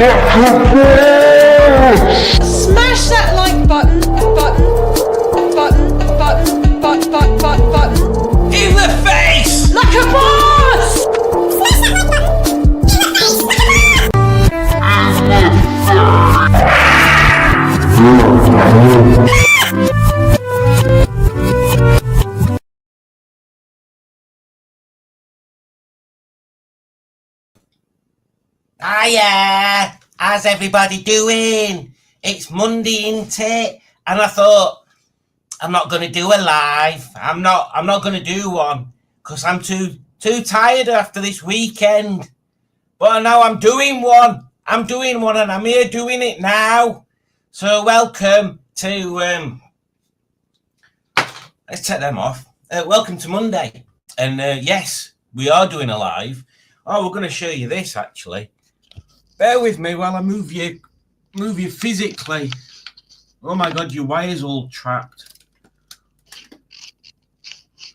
Smash that like button. In the face! Like a boss! Hiya! How's everybody doing? It's Monday, ain't it? And I thought, I'm not going to do a live. I'm not going to do one because I'm too tired after this weekend. But now I'm doing one. I'm doing one and I'm here doing it now. So welcome to, let's take them off. Welcome to Monday. And yes, we are doing a live. Oh, we're going to show you this actually. Bear with me while I move you physically. Oh my God, your wire's all trapped.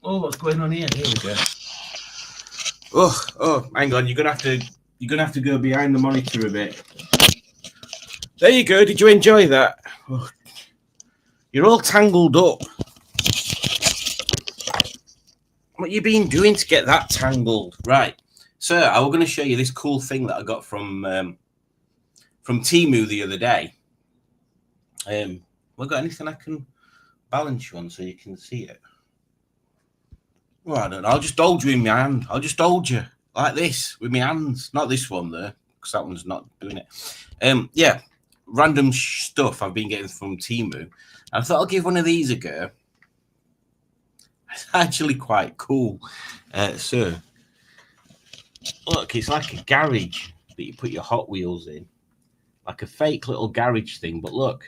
Oh, what's going on here? Here we go. Oh, hang on. You're gonna have to go behind the monitor a bit. There you go. Did you enjoy that? Oh, you're all tangled up. What you been doing to get that tangled? Right. So I was going to show you this cool thing that I got from Temu the other day. Have I got anything I can balance you on so you can see it? Well, I don't know. I'll just hold you in my hand. I'll just hold you like this with my hands. Not this one there, because that one's not doing it. Yeah, random stuff I've been getting from Temu. I thought I'll give one of these a go. It's actually quite cool. So, look, it's like a garage that you put your Hot Wheels in. Like a fake little garage thing, but look.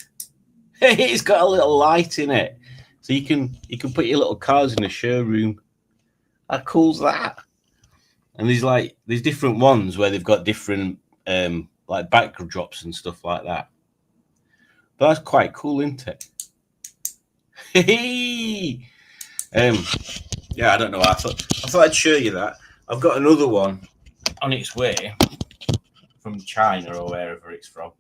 It's got a little light in it. So you can put your little cars in a showroom. How cool's that? And there's different ones where they've got different like backdrops and stuff like that. But that's quite cool, isn't it? Yeah, I don't know. I thought I'd show you that. I've got another one on its way from China or wherever it's from.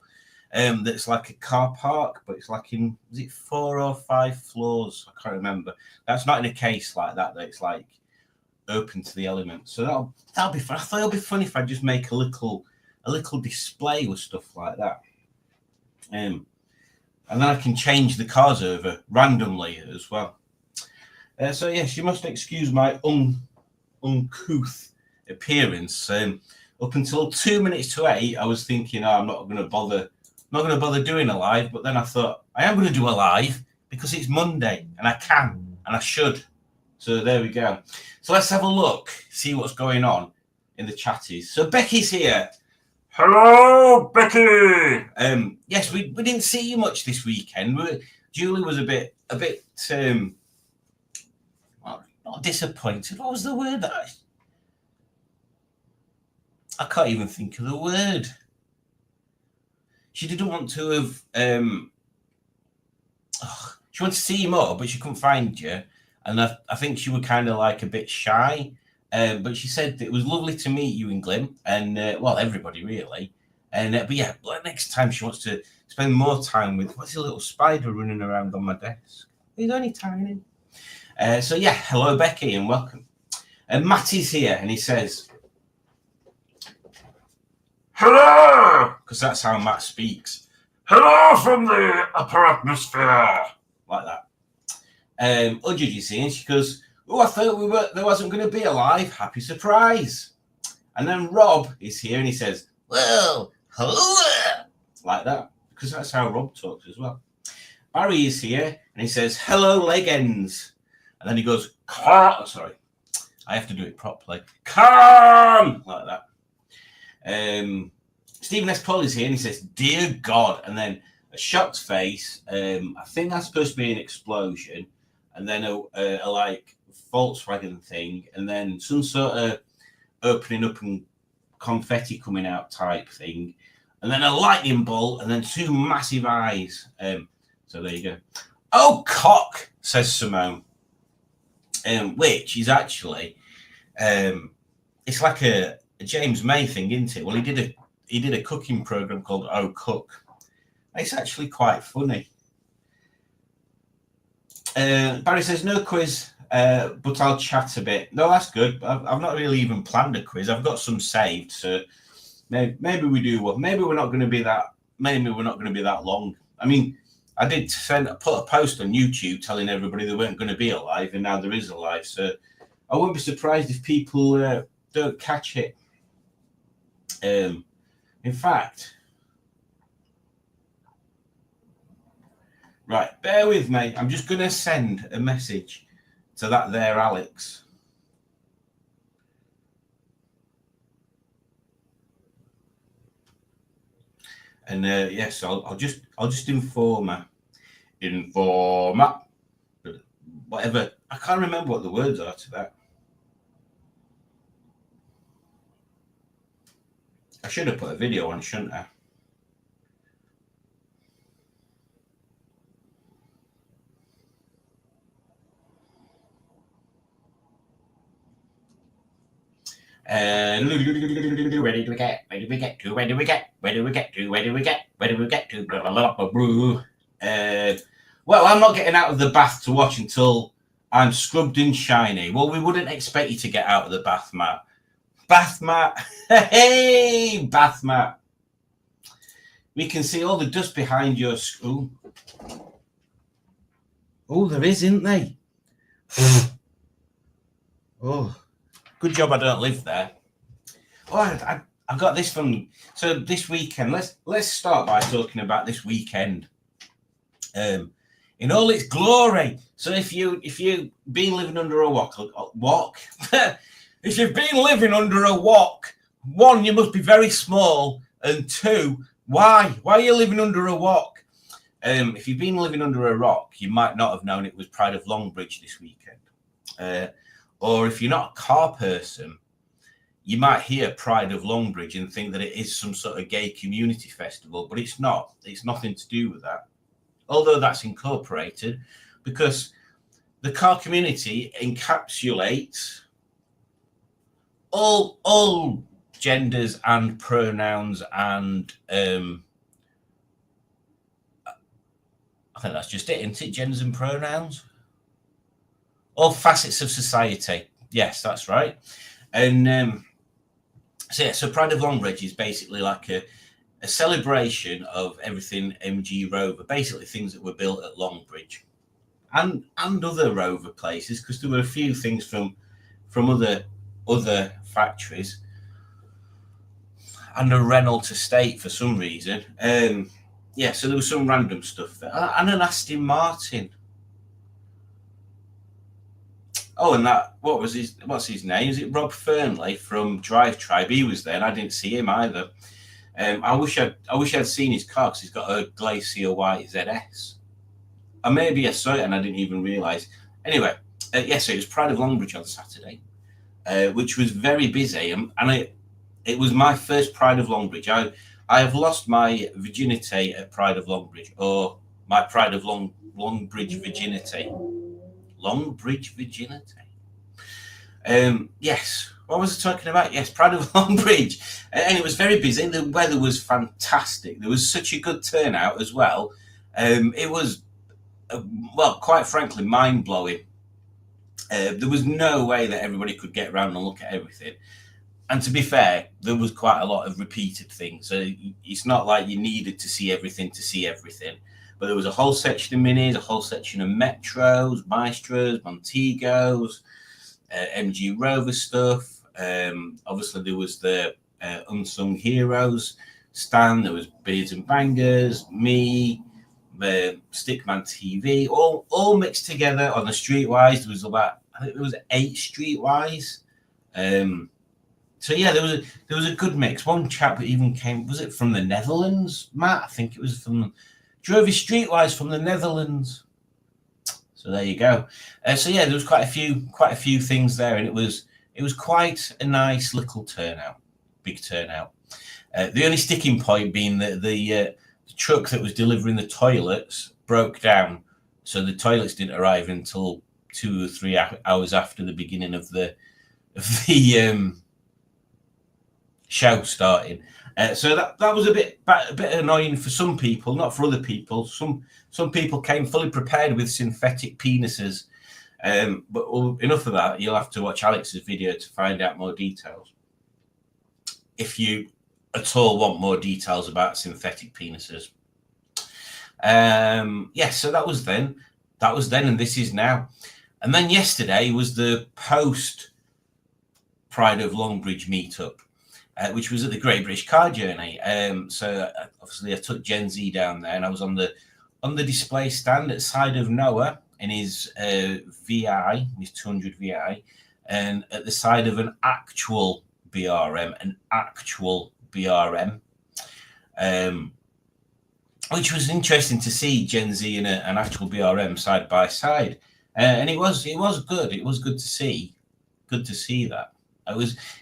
That's like a car park, but it's like in, is it 4 or 5 floors? I can't remember. That's not in a case like that. That it's like open to the elements. So that'll be fun. I thought it'll be fun if I just make a little display with stuff like that. And then I can change the cars over randomly as well. So yes, you must excuse my uncouth appearance. Up until 2 minutes to 8, I was thinking, I'm not going to bother doing a live. But then I thought I am going to do a live because it's Monday and I can and I should. So there we go. So let's have a look, see what's going on in the chatties. So Becky's here. Hello, Becky. Yes, we didn't see you much this weekend. Julie was a bit not disappointed. What was the word that I can't even think of the word. She didn't want to have. She wanted to see you more, but she couldn't find you, and I think she was kind of like a bit shy. But she said it was lovely to meet you in Glim, and well, everybody really. And but yeah, next time she wants to spend more time with. What's a little spider running around on my desk? He's only tiny. So yeah, hello Becky and welcome. And Matty's here, and he says, hello! Because that's how Matt speaks. Hello from the upper atmosphere. Like that. Udged, you see, and she goes, oh, I thought there wasn't going to be a live. Happy surprise. And then Rob is here and he says, well, hello. Like that. Because that's how Rob talks as well. Barry is here and he says, hello, legends. And then he goes, sorry. I have to do it properly. Calm! Like that. Stephen S. Paul is here and he says, dear God. And then a shocked face. I think that's supposed to be an explosion. And then a like Volkswagen thing. And then some sort of opening up and confetti coming out type thing. And then a lightning bolt. And then 2 massive eyes. So there you go. Oh, cock, says Simone. Which is actually, it's like a James May thing, isn't it? Well, he did he did a cooking program called Oh Cook. It's actually quite funny. Barry says no quiz, but I'll chat a bit. No, that's good. I've not really even planned a quiz. I've got some saved, so maybe we do one. Maybe we're not going to be that. Maybe we're not going to be that long. I mean, I did put a post on YouTube telling everybody they weren't going to be alive, and now there is a live. So I wouldn't be surprised if people don't catch it. In fact, right, bear with me. I'm just going to send a message to that there Alex. And yes, I'll just inform her. Whatever. I can't remember what the words are to that. I should have put a video on, shouldn't I? Where did we get? Where did we get to? Where did we get? Where did we get to? Where did we get? Where did we get to? Well, I'm not getting out of the bath to watch until I'm scrubbed and shiny. Well, we wouldn't expect you to get out of the bath, Matt. Bath mat. Hey, bath mat. We can see all the dust behind your school. Oh, there is, isn't there? Oh, good job I don't live there. Oh, I got this from this weekend. Let's start by talking about this weekend. In all its glory. So if you've been living under a wok, if you've been living under a wok, one, you must be very small, and two, why are you living under a wok? If you've been living under a rock, you might not have known it was Pride of Longbridge this weekend. Or if you're not a car person, you might hear Pride of Longbridge and think that it is some sort of gay community festival, but it's not. It's nothing to do with that. Although that's incorporated, because the car community encapsulates all genders and pronouns, and I think that's just it, isn't it? Genders and pronouns, all facets of society. Yes, that's right. And so Pride of Longbridge is basically like a celebration of everything MG Rover, basically things that were built at Longbridge and other Rover places, because there were a few things from other factories and a Renault estate for some reason. So there was some random stuff there, and an Aston Martin. Oh, and what's his name? Is it Rob Fernley from Drive Tribe? He was there, and I didn't see him either. I wish I'd seen his car, because he's got a Glacier White ZS. Or maybe I saw it and I didn't even realise. Anyway, so it was Pride of Longbridge on Saturday, which was very busy, and it was my first Pride of Longbridge. I have lost my virginity at Pride of Longbridge, or my Pride of Longbridge virginity. Longbridge virginity. Yes. What was I talking about? Yes, Pride of Longbridge. And it was very busy. The weather was fantastic. There was such a good turnout as well. It was, quite frankly, mind-blowing. There was no way that everybody could get around and look at everything. And to be fair, there was quite a lot of repeated things. So it's not like you needed to see everything. But there was a whole section of minis, a whole section of Metros, Maestros, Montegos, MG Rover stuff. Obviously, there was the Unsung Heroes stand. There was Beards and Bangers, me, Stickman TV, all mixed together on the Streetwise. There was I think there was 8 Streetwise. So yeah, there was a good mix. One chap even came. Was it from the Netherlands, Matt? I think it was drove his Streetwise from the Netherlands. So there you go. So yeah, there was quite a few things there, and it was quite a nice little turnout, big turnout. The only sticking point being that the truck that was delivering the toilets broke down, so the toilets didn't arrive until 2 or 3 hours after the beginning of the show starting. So that was a bit annoying for some people, not for other people. Some people came fully prepared with synthetic penises. But enough of that. You'll have to watch Alex's video to find out more details. If you at all want more details about synthetic penises. So that was then. And this is now. And then yesterday was the post Pride of Longbridge meetup, which was at the Great British Car Journey. So obviously I took Gen Z down there, and I was on the display stand at side of Noah in his VI, his 200 VI, and at the side of an actual BRM, which was interesting to see Gen Z and an actual BRM side by side, and it was good. It was good to see. Good to see that.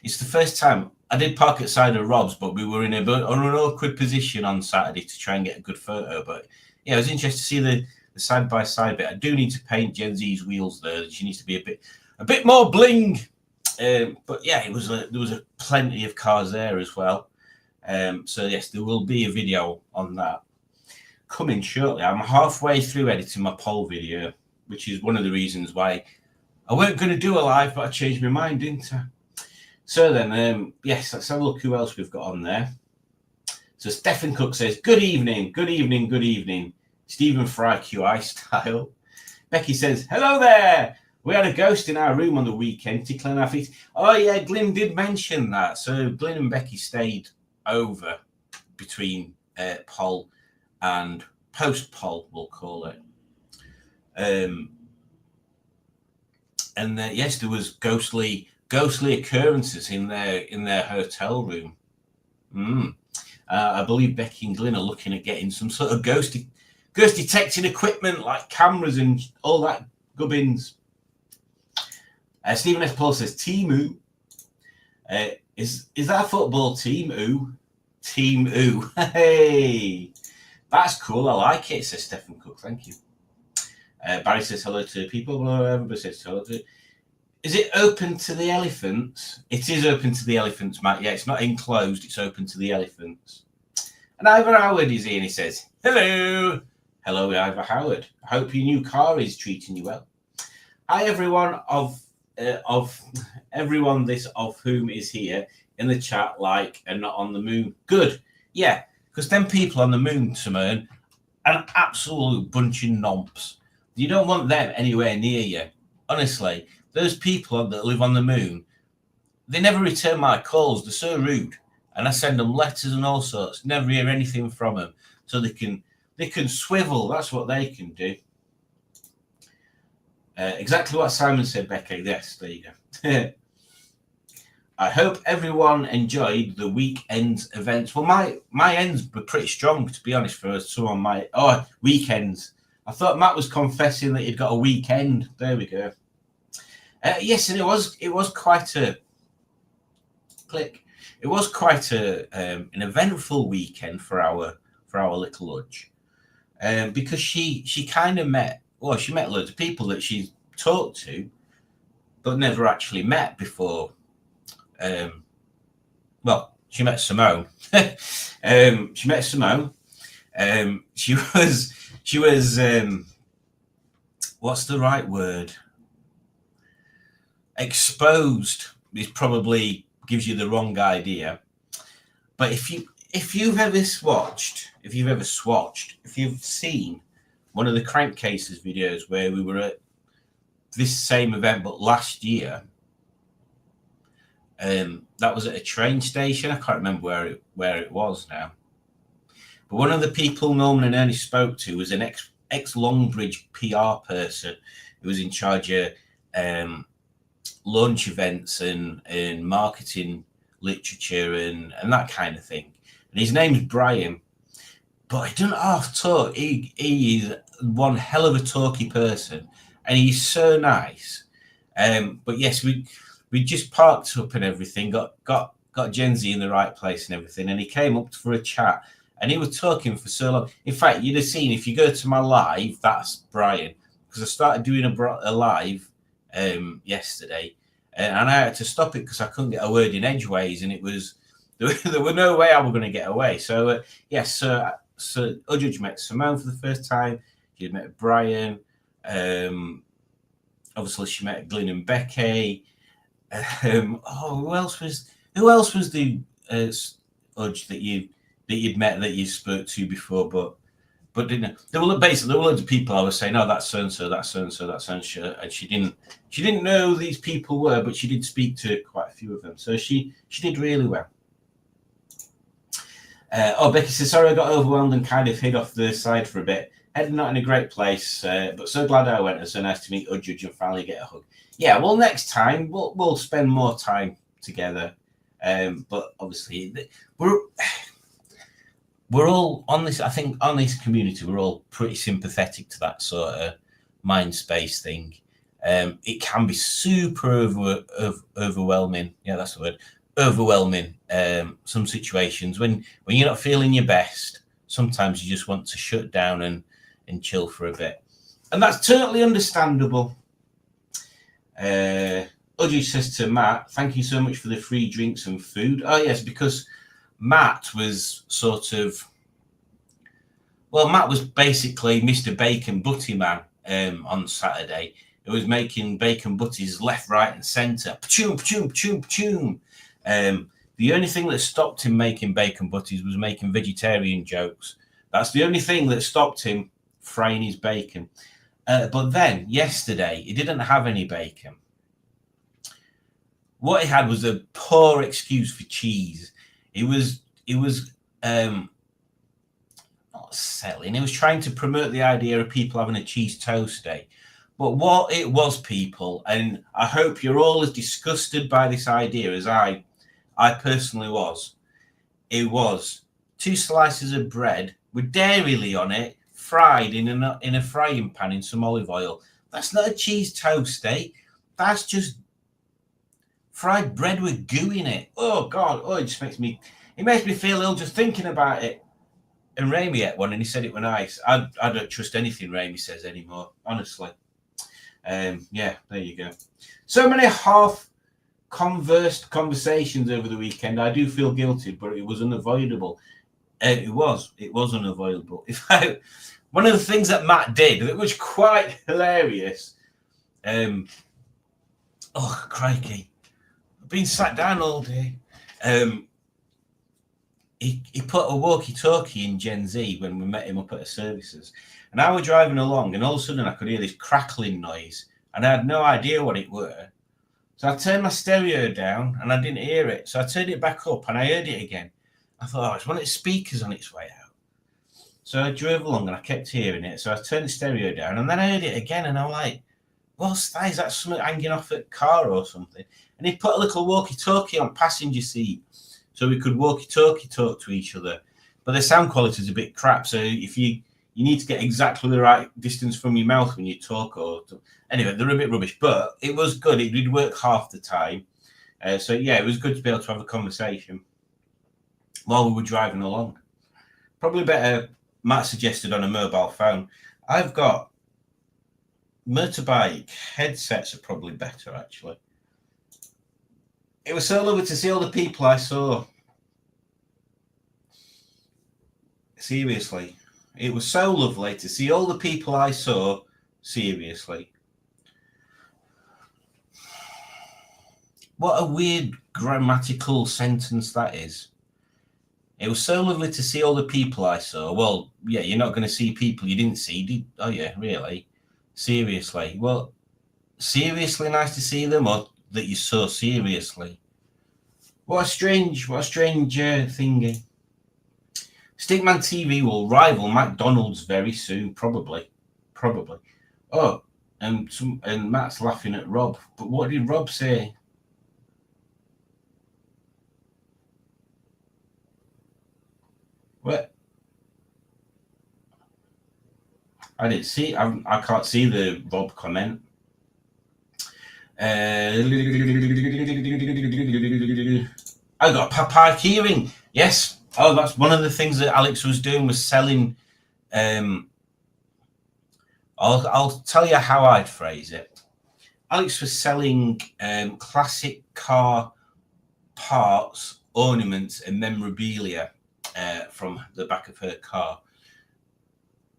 It's the first time I did park at side of Rob's, but we were in an awkward position on Saturday to try and get a good photo. But yeah, it was interesting to see the side by side bit. I do need to paint Gen Z's wheels there. She needs to be a bit more bling. But yeah, there was plenty of cars there as well. So yes, there will be a video on that coming shortly. I'm halfway through editing my poll video, which is one of the reasons why I weren't going to do a live, but I changed my mind, didn't I? So then, yes, let's have a look who else we've got on there. So Stephen Cook says, good evening. Stephen Fry QI style. Becky says, hello there. We had a ghost in our room on the weekend tickling our feet. Oh yeah, Glyn did mention that. So Glyn and Becky stayed over between poll and post-poll, we'll call it. And yes, there was ghostly occurrences in their hotel room. I believe Becky and Glyn are looking at getting some sort of ghost detecting equipment like cameras and all that gubbins. Stephen S. Paul says, Team Oo. Is that a football team? Oo. Team Oo. Hey, that's cool. I like it, says Stephen Cook. Thank you. Barry says hello to people. Everybody says hello to. Is it open to the elephants? It is open to the elephants, Matt. Yeah, it's not enclosed. It's open to the elephants. And Ivor Howard is here and he says, hello. Hello, Ivor Howard. I hope your new car is treating you well. Hi, everyone of everyone this of whom is here in the chat, like, and not on the moon. Good. Yeah, because them people on the moon, Simone, are an absolute bunch of nomps. You don't want them anywhere near you. Honestly, those people that live on the moon, they never return my calls. They're so rude. And I send them letters and all sorts. Never hear anything from them. So they can swivel. That's what they can do. Exactly what Simon said, Becky. Yes, there you go. I hope everyone enjoyed the weekend's events. Well, my ends were pretty strong, to be honest, for some of my weekends. I thought Matt was confessing that he'd got a weekend. There we go. Yes, and it was quite a click. It was quite an eventful weekend for our little Ludge, because she kind of met. Well, she met loads of people that she's talked to, but never actually met before. Well, she met Simone. She met Simone. She was. What's the right word? Exposed is probably gives you the wrong idea. But if you've ever swatched, if you've seen one of the Crankcases videos where we were at this same event but last year, that was at a train station. I can't remember where it was now. But one of the people Norman and Ernie spoke to was an ex Longbridge PR person who was in charge of launch events and marketing literature and that kind of thing. And his name's Brian. But he doesn't half talk. He is one hell of a talky person, and he's so nice. But yes, we just parked up and everything, got Gen Z in the right place and everything, and he came up for a chat, and he was talking for so long. In fact, you'd have seen, if you go to my live, that's Brian, because I started doing a live yesterday, and I had to stop it because I couldn't get a word in edgeways, and it was There were no way I was going to get away. So yes, so Udge met Simone for the first time. She had met Brian. Obviously, she met Glyn and Becky. Who else was the Udge that you'd met that you spoke to before, but didn't know? There were loads of people I was saying, oh, that's so and so, that's so and so, that's so and so, and she didn't know who these people were, but she did speak to quite a few of them, so she did really well. Becky says, sorry, I got overwhelmed and kind of hid off the side for a bit. Head not in a great place, but so glad I went. It's so nice to meet Udge and finally get a hug. Yeah, well, next time we'll spend more time together. But obviously, we're all on this. I think on this community, we're all pretty sympathetic to that sort of mind space thing. It can be super overwhelming. Yeah, that's the word. Overwhelming. Some situations when you're not feeling your best, sometimes you just want to shut down and chill for a bit, and that's totally understandable. Udge says to Matt, thank you so much for the free drinks and food. Oh yes, because Matt was Matt was basically Mr. Bacon Butty Man on Saturday. It was making bacon butties left, right, and centre. Pchoom, pchoom, pchoom, pchoom. The only thing that stopped him making bacon butties was making vegetarian jokes. That's the only thing that stopped him frying his bacon. But then yesterday, he didn't have any bacon. What he had was a poor excuse for cheese. He was not settling. He was trying to promote the idea of people having a cheese toast day. But what it was, people, and I hope you're all as disgusted by this idea as I personally was. It was 2 slices of bread with dairy on it, fried in a frying pan in some olive oil. That's not a cheese toast, eh? That's just fried bread with goo in it. Oh God! Oh, it makes me feel ill just thinking about it. And Rami ate one, and he said it was nice. I don't trust anything Rami says anymore, honestly. Yeah, there you go. So many half-conversed conversations over the weekend. I do feel guilty, but it was unavoidable. It was unavoidable. One of the things that Matt did that was quite hilarious. Oh crikey! I've been sat down all day. He put a walkie-talkie in Gen Z when we met him up at the services. And I was driving along, and all of a sudden I could hear this crackling noise, and I had no idea what it were. So I turned my stereo down, and I didn't hear it. So I turned it back up, and I heard it again. I thought, it's one of the speakers on its way out. So I drove along, and I kept hearing it. So I turned the stereo down, and then I heard it again, and I'm like, what's that? Is that something hanging off a car or something? And he put a little walkie-talkie on passenger seat, so we could walkie-talkie talk to each other. But the sound quality is a bit crap. So if you need to get exactly the right distance from your mouth when you talk. Anyway, they're a bit rubbish, but it was good. It did work half the time. So yeah, it was good to be able to have a conversation while we were driving along. Probably better, Matt suggested, on a mobile phone. I've got motorbike headsets are probably better, actually. It was so lovely to see all the people I saw. Seriously. It was so lovely to see all the people I saw. Seriously. What a weird grammatical sentence that is. It was so lovely to see all the people I saw. Well, yeah, you're not going to see people you didn't see. Oh, yeah, really? Seriously. Well, seriously nice to see them, or that you saw seriously? What a strange thingy. Stickman TV will rival McDonald's very soon, probably. Oh, and Matt's laughing at Rob. But what did Rob say? What? I didn't see. I can't see the Rob comment. I got Papa hearing. Yes. Oh, that's one of the things that Alex was doing, was selling. I'll tell you how I'd phrase it. Alex was selling classic car parts ornaments and memorabilia from the back of her car.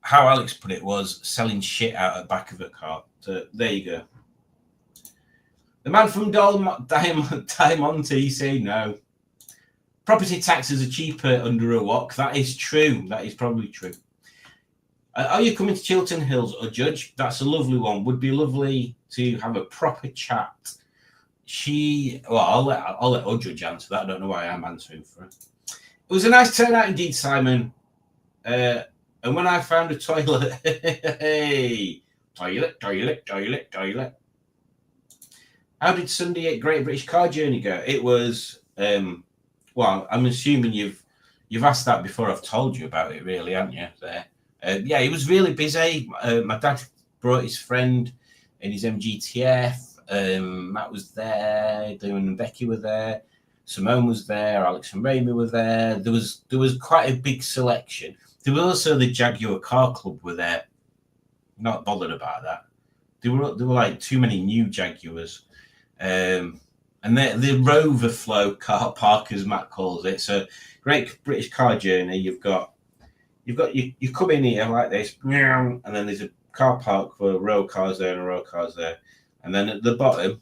How Alex put it was selling shit out of the back of her car. So there you go. The man from Diamante say no. Property taxes are cheaper under a wok. That is true. That is probably true. Are you coming to Chiltern Hills or Judge? That's a lovely one. Would be lovely to have a proper chat. I'll let her Judge answer that. I don't know why I'm answering for her. It was a nice turnout indeed, Simon. And when I found a toilet, hey, toilet. How did Sunday at Great British Car Journey go? It was, well, I'm assuming you've asked that before I've told you about it, really, haven't you? There. Yeah, it was really busy. My dad brought his friend in his MGTF. Matt was there. Dylan and Becky were there. Simone was there. Alex and Ramy were there. There was quite a big selection. There was also the Jaguar Car Club were there. Not bothered about that. There were like too many new Jaguars. And the Rover Flow car park, as Matt calls it. So Great British Car Journey. You come in here like this, and then there's a car park for a row of cars there and a row of cars there, and then at the bottom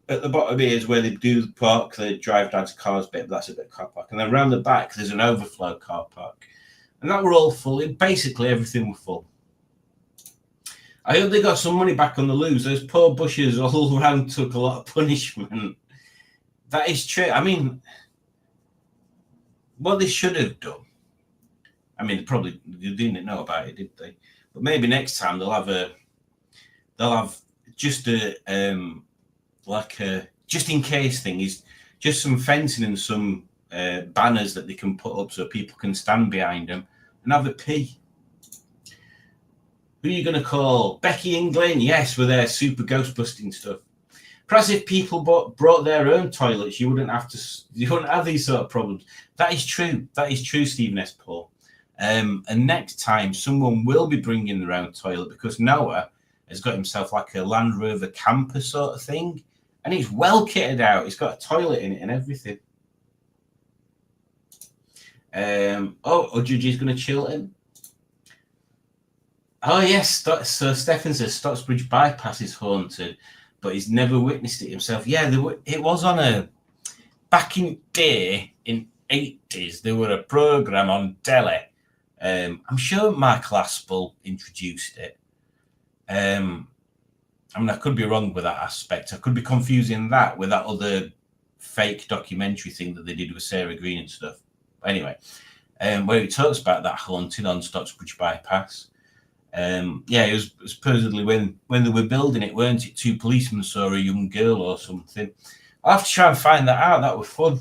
here is where they do park the drive down to cars bit. But that's a bit of car park, and then around the back there's an overflow car park, and that were all full. Basically everything was full. I hope they got some money back on the loose. Those poor bushers all around took a lot of punishment. That is true. I mean, what they should have done. I mean, they didn't know about it, did they? But maybe next time they'll have just a just in case thing is just some fencing and some banners that they can put up so people can stand behind them and have a pee. Who are you going to call? Becky and Glenn? Yes, with their super ghost busting stuff. Perhaps if people brought their own toilets, you wouldn't have these sort of problems. That is true. That is true, Stephen S. Paul. And next time, someone will be bringing their own toilet because Noah has got himself like a Land Rover camper sort of thing, and it's well kitted out. It's got a toilet in it and everything. Judge is going to chill him. Oh yes, so Stefan says Stocksbridge bypass is haunted, but he's never witnessed it himself. Yeah, it was on back in day in 80s. There were a program on telly. I'm sure Michael Aspel introduced it. I mean, I could be wrong with that aspect. I could be confusing that with that other fake documentary thing that they did with Sarah Green and stuff. But anyway, where it talks about that haunting on Stocksbridge bypass. Yeah, it was supposedly when they were building it, weren't it? 2 policemen saw a young girl or something. I'll have to try and find that out. That was fun.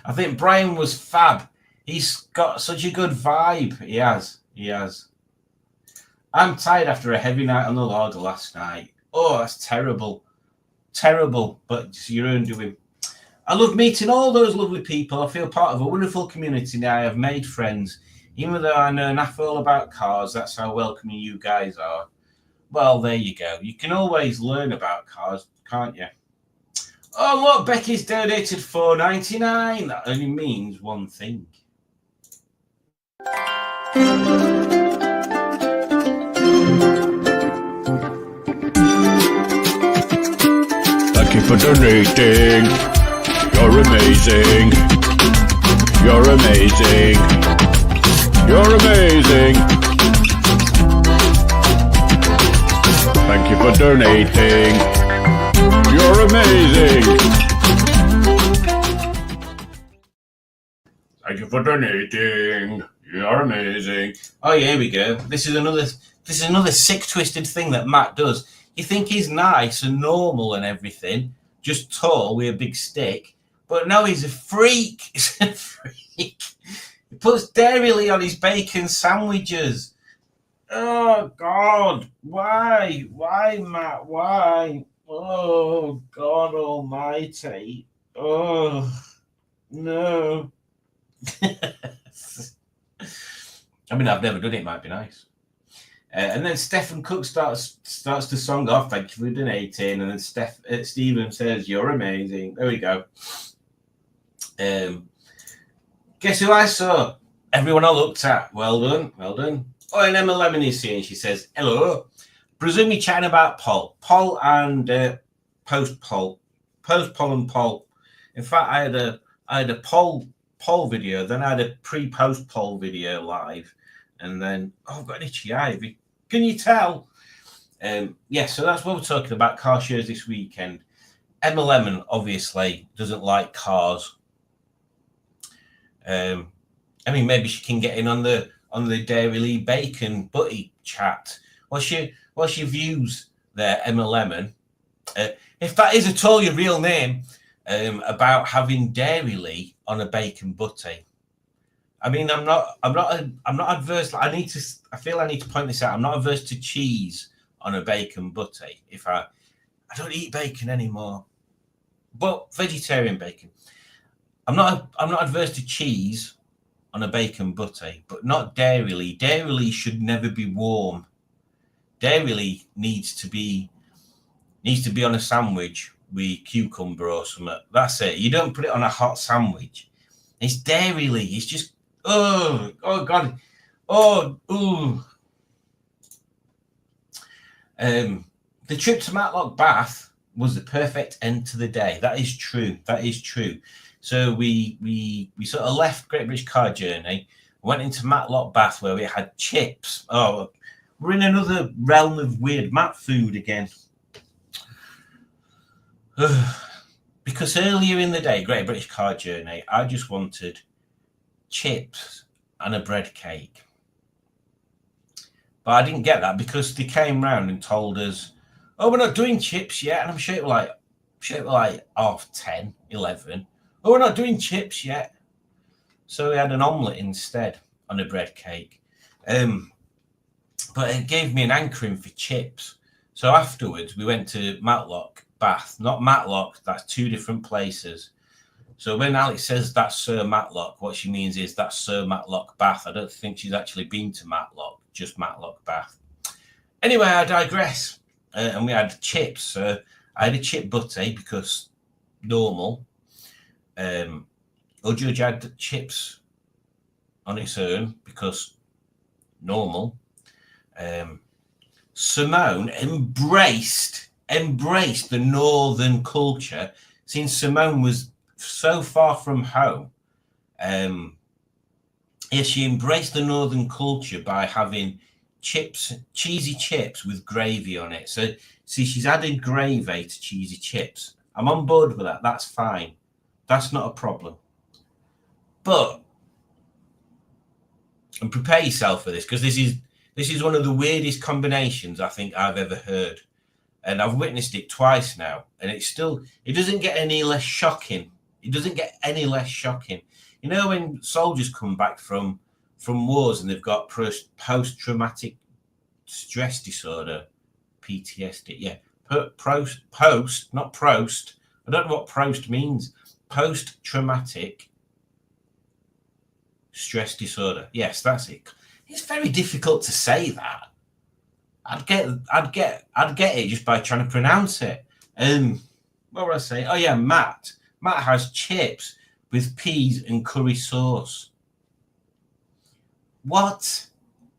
I think Brian was fab. He's got such a good vibe. He has. I'm tired after a heavy night on the Lord last night. Oh, that's terrible. Terrible, but it's your own doing. I love meeting all those lovely people. I feel part of a wonderful community now. I've made friends. Even though I know enough all about cars, that's how welcoming you guys are. Well, there you go. You can always learn about cars, can't you? Oh, look, Becky's donated $4.99. That only means one thing. Thank you for donating. You're amazing. You're amazing. You're amazing. Thank you for donating. You're amazing. Thank you for donating. You're amazing. Oh, yeah, here we go. This is another sick, twisted thing that Matt does. You think he's nice and normal and everything, just tall with a big stick, but no, he's a freak. He's a freak. He puts dairy on his bacon sandwiches. Oh, God. Why? Why, Matt? Why? Oh, God almighty. Oh, no. I mean, I've never done it. It might be nice. And then Stephen Cook starts the song off. Thank you for donating. And then Stephen says, "You're amazing." There we go. Guess who I saw? Everyone I looked at. Well done, well done. Oh, and Emma Lemon is here, and she says, hello. Presume you're chatting about Paul. Paul and post-Paul. Post-Paul and Paul. In fact, I had a Paul video, then I had a pre-post-Paul video live, and then, oh, I've got an itchy eye. Can you tell? Yeah, so that's what we're talking about, car shows this weekend. Emma Lemon obviously doesn't like cars. I mean, maybe she can get in on the Dairy Lee Bacon Butty chat. What's your views there, Emma Lemon? If that is at all your real name, about having Dairy Lee on a bacon butty. I mean, I'm not adverse. I feel I need to point this out. I'm not averse to cheese on a bacon butty. If I don't eat bacon anymore, but vegetarian bacon. I'm not adverse to cheese on a bacon butty, but not Dairy Lee. Dairy Lee should never be warm. Dairy Lee needs to be on a sandwich with cucumber or something. That's it. You don't put it on a hot sandwich. It's Dairy Lee. It's just oh god, ooh. The trip to Matlock Bath was the perfect end to the day. That is true. So we sort of left Great British Car Journey, went into Matlock Bath where we had chips. Oh, we're in another realm of weird Matt food again. Because earlier in the day, Great British Car Journey, I just wanted chips and a bread cake. But I didn't get that because they came round and told us, oh, we're not doing chips yet. And I'm sure it was like 10:30, 11. Oh, we're not doing chips yet. So we had an omelette instead on a bread cake. But it gave me an hankering for chips. So afterwards, we went to Matlock Bath. Not Matlock, that's two different places. So when Alex says that's Sir Matlock, what she means is that's Sir Matlock Bath. I don't think she's actually been to Matlock, just Matlock Bath. Anyway, I digress. And we had chips. I had a chip butty because normal. Judge had chips on its own because normal. Simone embraced the northern culture since Simone was so far from home. She embraced the northern culture by having cheesy chips with gravy on it. So see, she's added gravy to cheesy chips. I'm on board with that. That's fine. That's not a problem. But and prepare yourself for this because this is one of the weirdest combinations I think I've ever heard. And I've witnessed it twice now. And it doesn't get any less shocking. It doesn't get any less shocking. You know, when soldiers come back from wars and they've got post-traumatic stress disorder, PTSD. Yeah, post, not prost. I don't know what prost means. Post-traumatic stress disorder. Yes, that's it. It's very difficult to say that. I'd get it just by trying to pronounce it. What would I say? Oh yeah, Matt. Matt has chips with peas and curry sauce. What?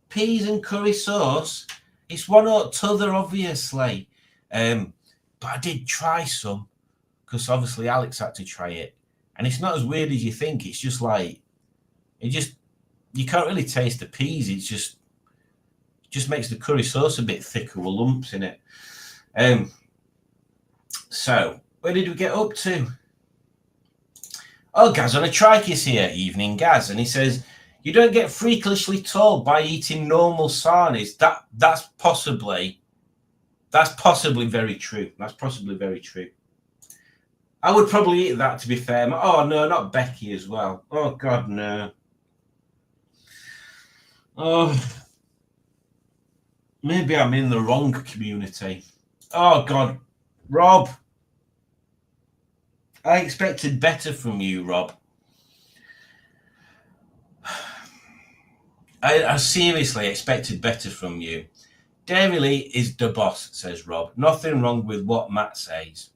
Peas and curry sauce? It's one or t'other, obviously. But I did try some because obviously Alex had to try it, and it's not as weird as you think. It's just like you can't really taste the peas. It just makes the curry sauce a bit thicker with lumps in it. So where did we get up to? Oh, Gaz on a trike is here. Evening, Gaz, and he says you don't get freakishly tall by eating normal sarnies. That's possibly very true. That's possibly very true. I would probably eat that, to be fair. Oh no, not Becky as well. Oh God, no. Oh, maybe I'm in the wrong community. Oh God, Rob. I expected better from you, Rob. I seriously expected better from you. Dairy Lee is the boss, says Rob. Nothing wrong with what Matt says.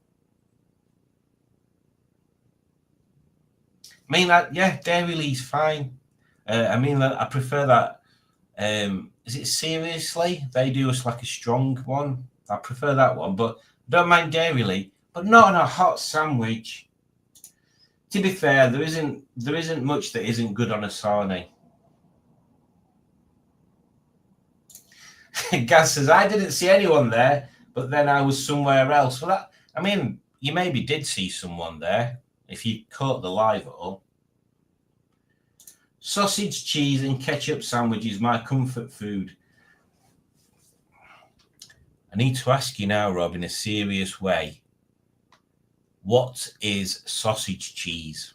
I mean, yeah, Dairylee's fine. I mean, I prefer that. Is it Seriously? They do us like a strong one. I prefer that one, but don't mind Dairylee, but not on a hot sandwich. To be fair, there isn't much that isn't good on a sarnie. Gaz says, I didn't see anyone there, but then I was somewhere else. Well, that, I mean, you maybe did see someone there if you caught the live at all. Sausage, cheese, and ketchup sandwich is my comfort food. I need to ask you now, Rob, in a serious way. What is sausage cheese?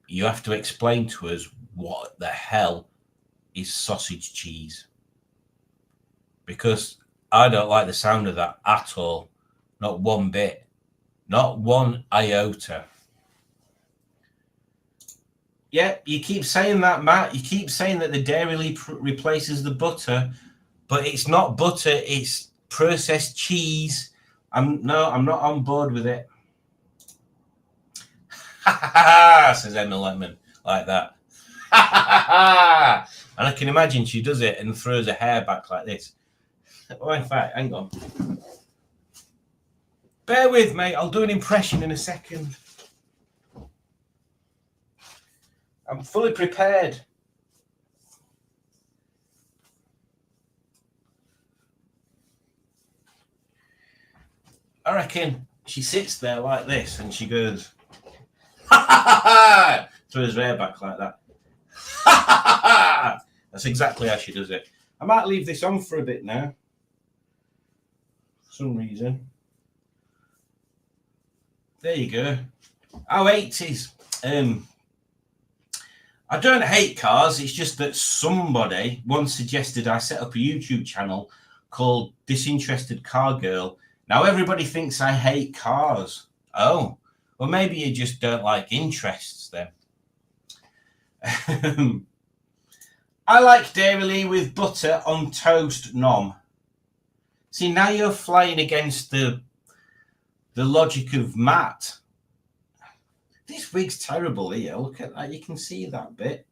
You have to explain to us what the hell is sausage cheese. Because I don't like the sound of that at all. Not one bit. Not one iota. Yeah, you keep saying that, Matt. You keep saying that the Dairylee replaces the butter, but it's not butter, it's processed cheese. I'm not on board with it. Says Emma Lemon, like that. And I can imagine she does it and throws her hair back like this. Oh, in fact, hang on. Bear with me, I'll do an impression in a second. I'm fully prepared. I reckon she sits there like this and she goes, throws her hair back like that. That's exactly how she does it. I might leave this on for a bit now. For some reason. There you go. Oh, 80s. I don't hate cars. It's just that somebody once suggested I set up a YouTube channel called Disinterested Car Girl. Now everybody thinks I hate cars. Oh, well, maybe you just don't like interests then. I like Dairylee with butter on toast, nom. See, now you're flying against the logic of Matt. This wig's terrible here. Look at that. You can see that bit.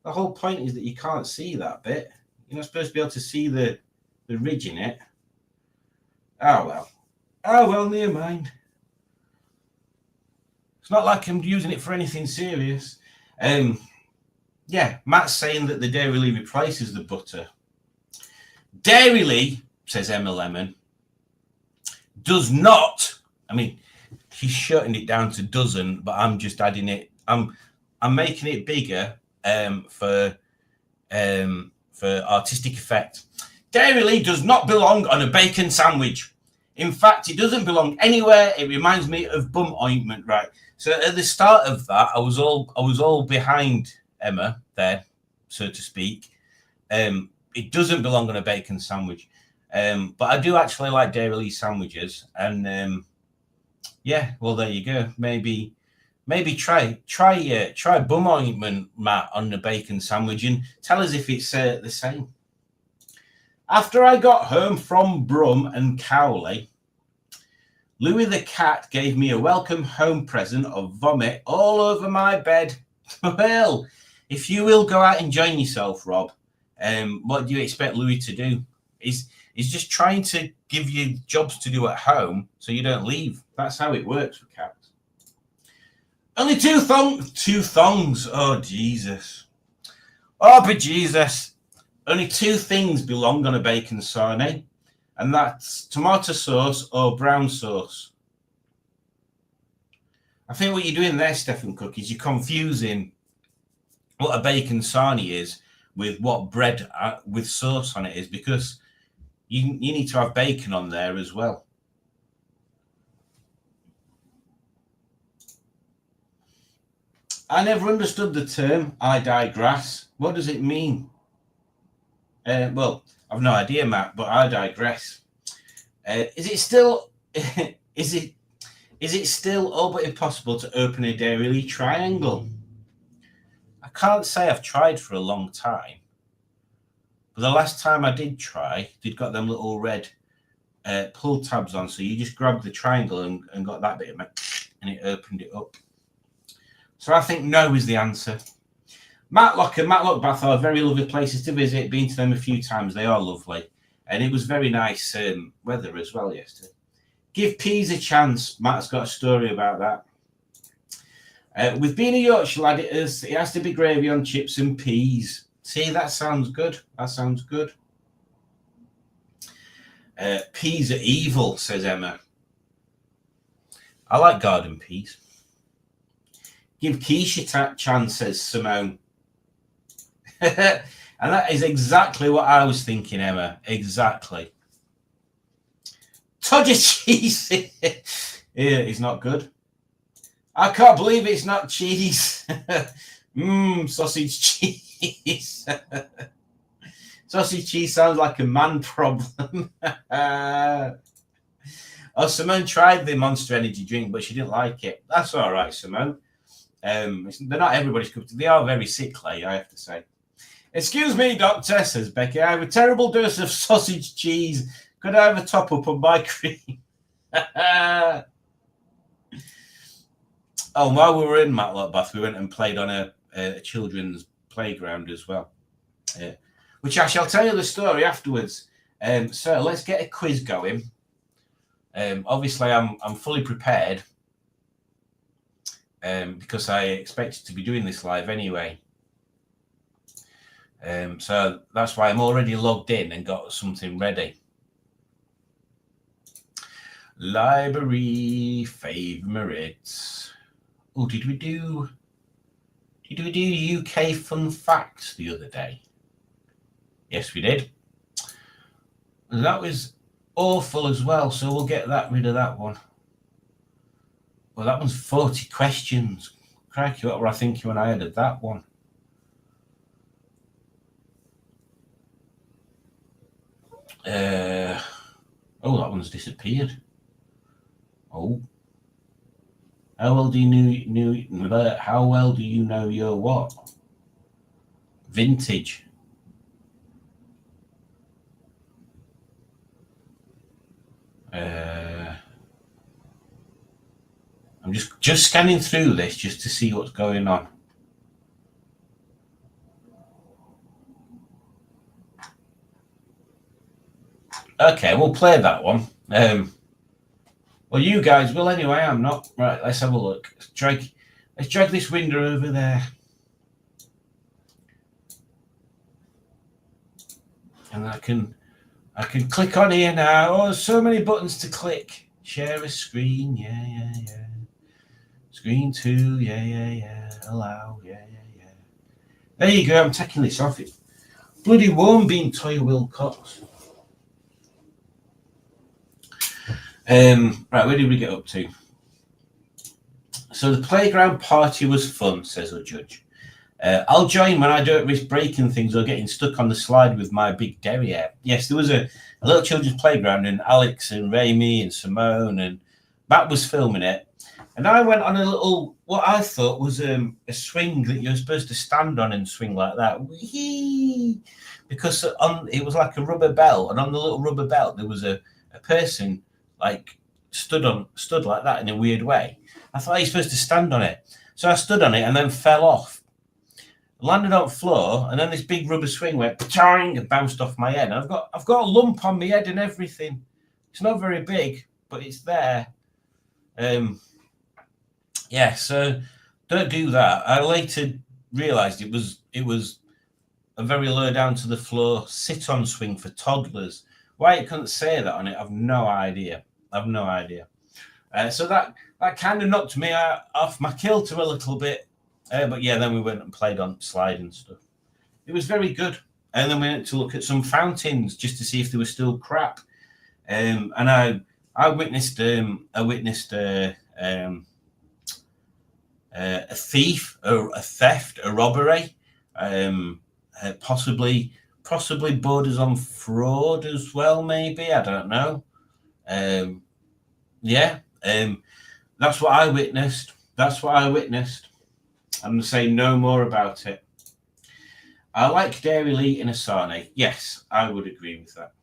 The whole point is that you can't see that bit. You're not supposed to be able to see the ridge in it. Oh, well. Oh, well, never mind. It's not like I'm using it for anything serious. Yeah, Matt's saying that the Dairylee replaces the butter. Dairylee, says Emma Lemon, does not. I mean, he's shutting it down to doesn't, but I'm just adding it. I'm making it bigger for artistic effect. Dairylee does not belong on a bacon sandwich. In fact, it doesn't belong anywhere. It reminds me of bum ointment, right? So at the start of that, I was all behind Emma there, so to speak. It doesn't belong on a bacon sandwich, but I do actually like Dairylee sandwiches, and yeah, well, there you go. Maybe try bum ointment, Matt, on the bacon sandwich, and tell us if it's the same. After I got home from Brum and Cowley, Louis the cat gave me a welcome home present of vomit all over my bed. Well, if you will go out and join yourself, Rob, what do you expect Louis to do? He's just trying to give you jobs to do at home so you don't leave. That's how it works with cats. Only two thongs. Oh, Jesus. Oh, but Jesus. Only two things belong on a bacon sarnie, and that's tomato sauce or brown sauce. I think what you're doing there, Stephen Cook, is you're confusing what a bacon sarnie is with what bread with sauce on it is, because you need to have bacon on there as well. I never understood the term I digress. What does it mean? Well, I've no idea, Matt, but I digress. Is it still all but impossible to open a Dairylee triangle? I can't say I've tried for a long time, but the last time I did try, they'd got them little red pull tabs on, so you just grabbed the triangle and got that bit of it, and it opened it up. So I think no is the answer. Matlock and Matlock Bath are very lovely places to visit. Been to them a few times. They are lovely. And it was very nice weather as well yesterday. Give peas a chance. Matt's got a story about that. With being a Yorkshire lad, it has to be gravy on chips and peas. See, that sounds good. That sounds good. Peas are evil, says Emma. I like garden peas. Give quiche a chance, says Simone. And that is exactly what I was thinking, Emma. Exactly. Todger cheese. Yeah, it's not good. I can't believe it's not cheese. Sausage cheese. Sausage cheese sounds like a man problem. Oh, Simone tried the Monster Energy drink, but she didn't like it. That's all right, Simone. They're not everybody's cup. They are very sickly, I have to say. Excuse me, doctor, says Becky. I have a terrible dose of sausage cheese. Could I have a top up on my cream? Oh, while we were in Matlock Bath, we went and played on a children's playground as well, which I shall tell you the story afterwards. So let's get a quiz going. Obviously, I'm fully prepared because I expected to be doing this live anyway. So that's why I'm already logged in and got something ready. Library favorites. Oh, did we do UK fun facts the other day? Yes, we did. That was awful as well, so we'll get rid of that one. Well, that one's 40 questions. Crikey, what were I thinking when I added that one? Oh, that one's disappeared. Oh. How well do you know your what? Vintage. I'm just scanning through this just to see what's going on. Okay, we'll play that one. Well, you guys will anyway. I'm not. Right, let's have a look. Let's drag this window over there. And I can click on here now. Oh, there's so many buttons to click. Share a screen. Yeah. Screen 2. Yeah. Allow. Yeah. There you go. I'm taking this off. It's bloody warm being Toya Wilcox. Right, where did we get up to? So the playground party was fun, says the judge. I'll join when I don't risk breaking things or getting stuck on the slide with my big derriere. Yes, there was a little children's playground, and Alex and Rami and Simone and Matt was filming it. And I went on a little, what I thought was a swing that you're supposed to stand on and swing like that. Whee! Because it was like a rubber belt, and on the little rubber belt there was a person like stood like that in a weird way. I thought you're supposed to stand on it. So I stood on it and then fell off. Landed on the floor, and then this big rubber swing went pa-chang and bounced off my head. And I've got a lump on my head and everything. It's not very big, but it's there. Yeah, so don't do that. I later realised it was a very low down to the floor sit-on swing for toddlers. Why it couldn't say that on it, I've no idea. So that kind of knocked me off my kilter a little bit. But yeah, then we went and played on slide and stuff. It was very good. And then we went to look at some fountains just to see if they were still crap. And I witnessed a thief, a theft, a robbery, possibly borders on fraud as well. Maybe, I don't know. That's what I witnessed. I'm going to say no more about it. I like Dairy Lee in a sarnie. Yes, I would agree with that.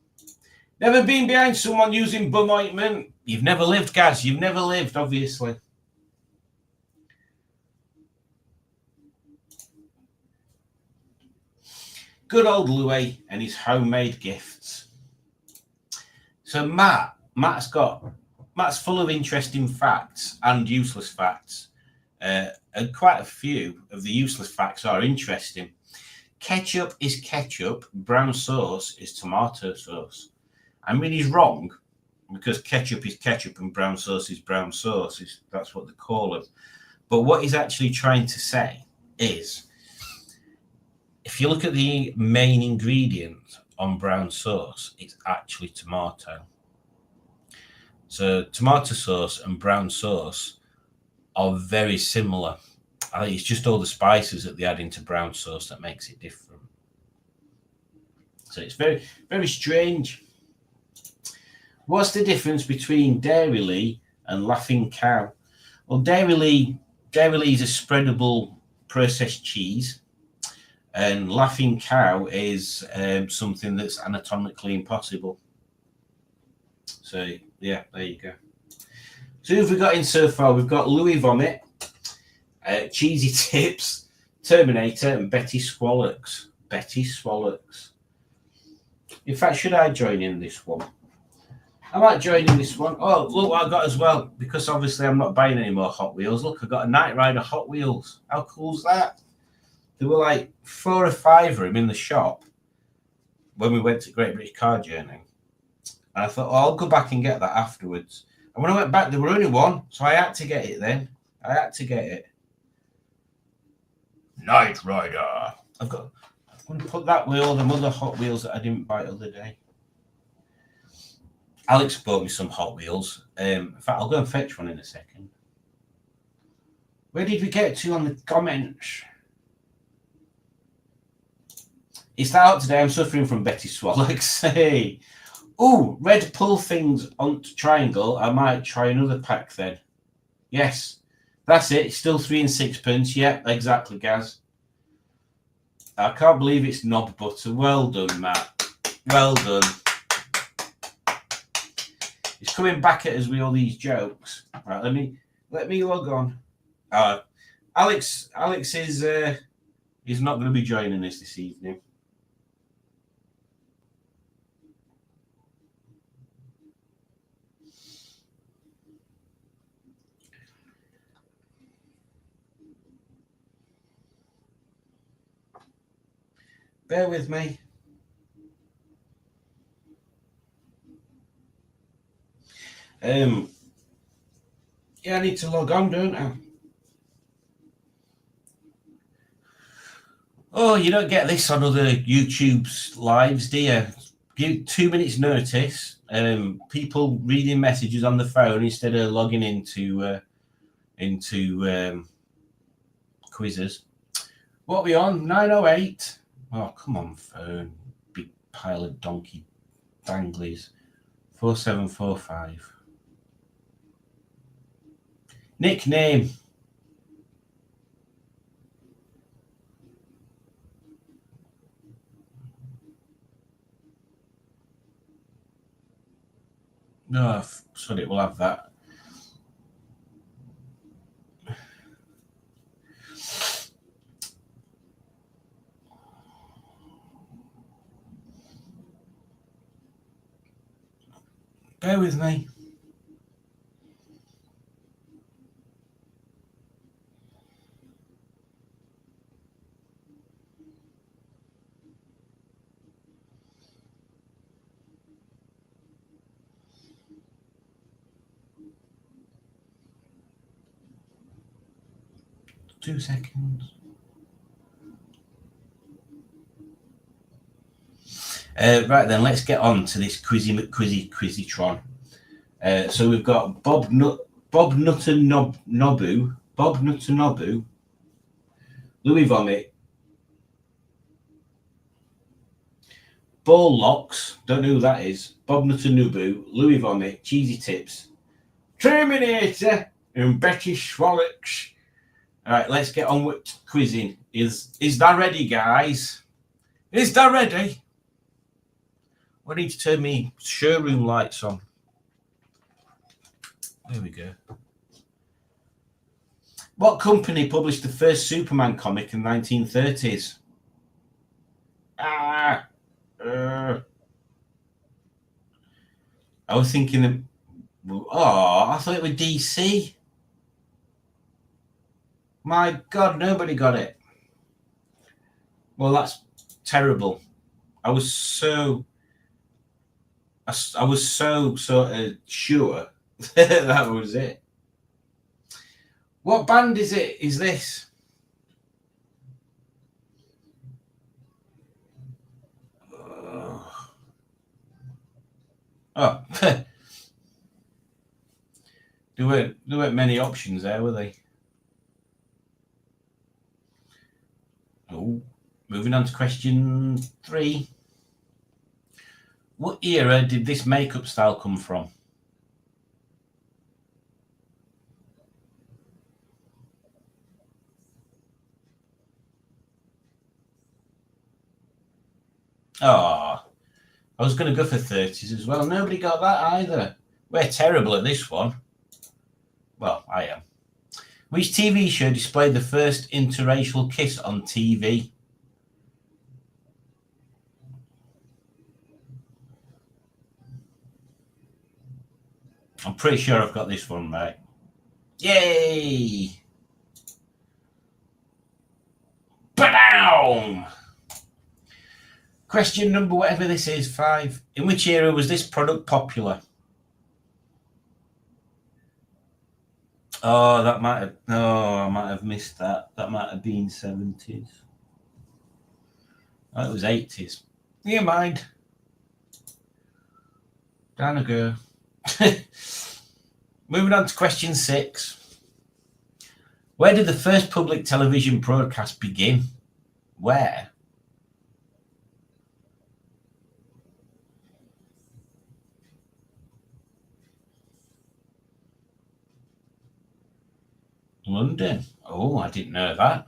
Never been behind someone using bum ointment. You've never lived, Gaz. You've never lived, obviously. Good old Louis and his homemade gifts. So Matt's full of interesting facts and useless facts. And quite a few of the useless facts are interesting. Ketchup is ketchup, brown sauce is tomato sauce. I mean, he's wrong, because ketchup is ketchup and brown sauce is brown sauce. That's what they call it. But what he's actually trying to say is, if you look at the main ingredient on brown sauce, it's actually tomato. So tomato sauce and brown sauce are very similar. I think it's just all the spices that they add into brown sauce that makes it different. So it's very, very strange. What's the difference between Dairy and Laughing Cow? Well, Dairy is a spreadable processed cheese, and Laughing Cow is something that's anatomically impossible. So yeah, there you go. So who have we got in so far? We've got Louis Vomit, Cheesy Tips, Terminator, and Betty Swallocks. Betty Swallocks. In fact, should I join in this one? I might join in this one. Oh, look what I got as well. Because obviously I'm not buying any more Hot Wheels. Look, I got a Knight Rider Hot Wheels. How cool is that? There were like 4 or 5 of them in the shop when we went to Great British Car Journey. And I thought, oh, I'll go back and get that afterwards. And when I went back, there were only one. So I had to get it then. I had to get it. Knight Rider. I'm going to put that with all the other Hot Wheels that I didn't buy the other day. Alex bought me some Hot Wheels. In fact, I'll go and fetch one in a second. Where did we get to on the comments? It's that out today. I'm suffering from Betty Swallocks. Hey. Oh, red pull things onto triangle. I might try another pack then. Yes, that's it. Still 3 and 6pence. Yep, exactly, Gaz. I can't believe it's knob butter. Well done, Matt. Well done. He's coming back at us with all these jokes. Right, let me log on. Alex is he's not going to be joining us this evening. Bear with me. Yeah, I need to log on, don't I? Oh, you don't get this on other YouTube's lives, do you? Give 2 minutes notice. People reading messages on the phone instead of logging into quizzes. What are we on? 908. Oh, come on, phone. Big pile of donkey danglies. 4745. Nickname. No, so it will have that. Bear with me. Two seconds. Right then, let's get on to this Quizzytron. So we've got Bob Nutter Nobu, Louis Vomit, Ball Locks, don't know who that is, Bob Nutter Nubu, Louis Vomit, Cheesy Tips, Terminator, and Betty Swallocks. All right, let's get on with quizzing. Is that ready, guys? Is that ready? I need to turn me showroom lights on. There we go. What company published the first Superman comic in the 1930s? I was thinking of... Oh, I thought it was DC. My God, nobody got it. Well, that's terrible. I was so sort of sure that was it. What band is it? Is this? Oh, there weren't many options there, were they? Oh, moving on to question 3. What era did this makeup style come from? Oh, I was going to go for 30s as well. Nobody got that either. We're terrible at this one. Well, I am. Which TV show displayed the first interracial kiss on TV? I'm pretty sure I've got this one right. Yay! Ba-down! Question number whatever this is, 5. In which era was this product popular? Oh, that might have... No, I might have missed that. That might have been 70s. Oh, it was 80s. Never mind. Down I go. Moving on to question 6. Where did the first public television broadcast begin? Where? London. Oh, I didn't know that.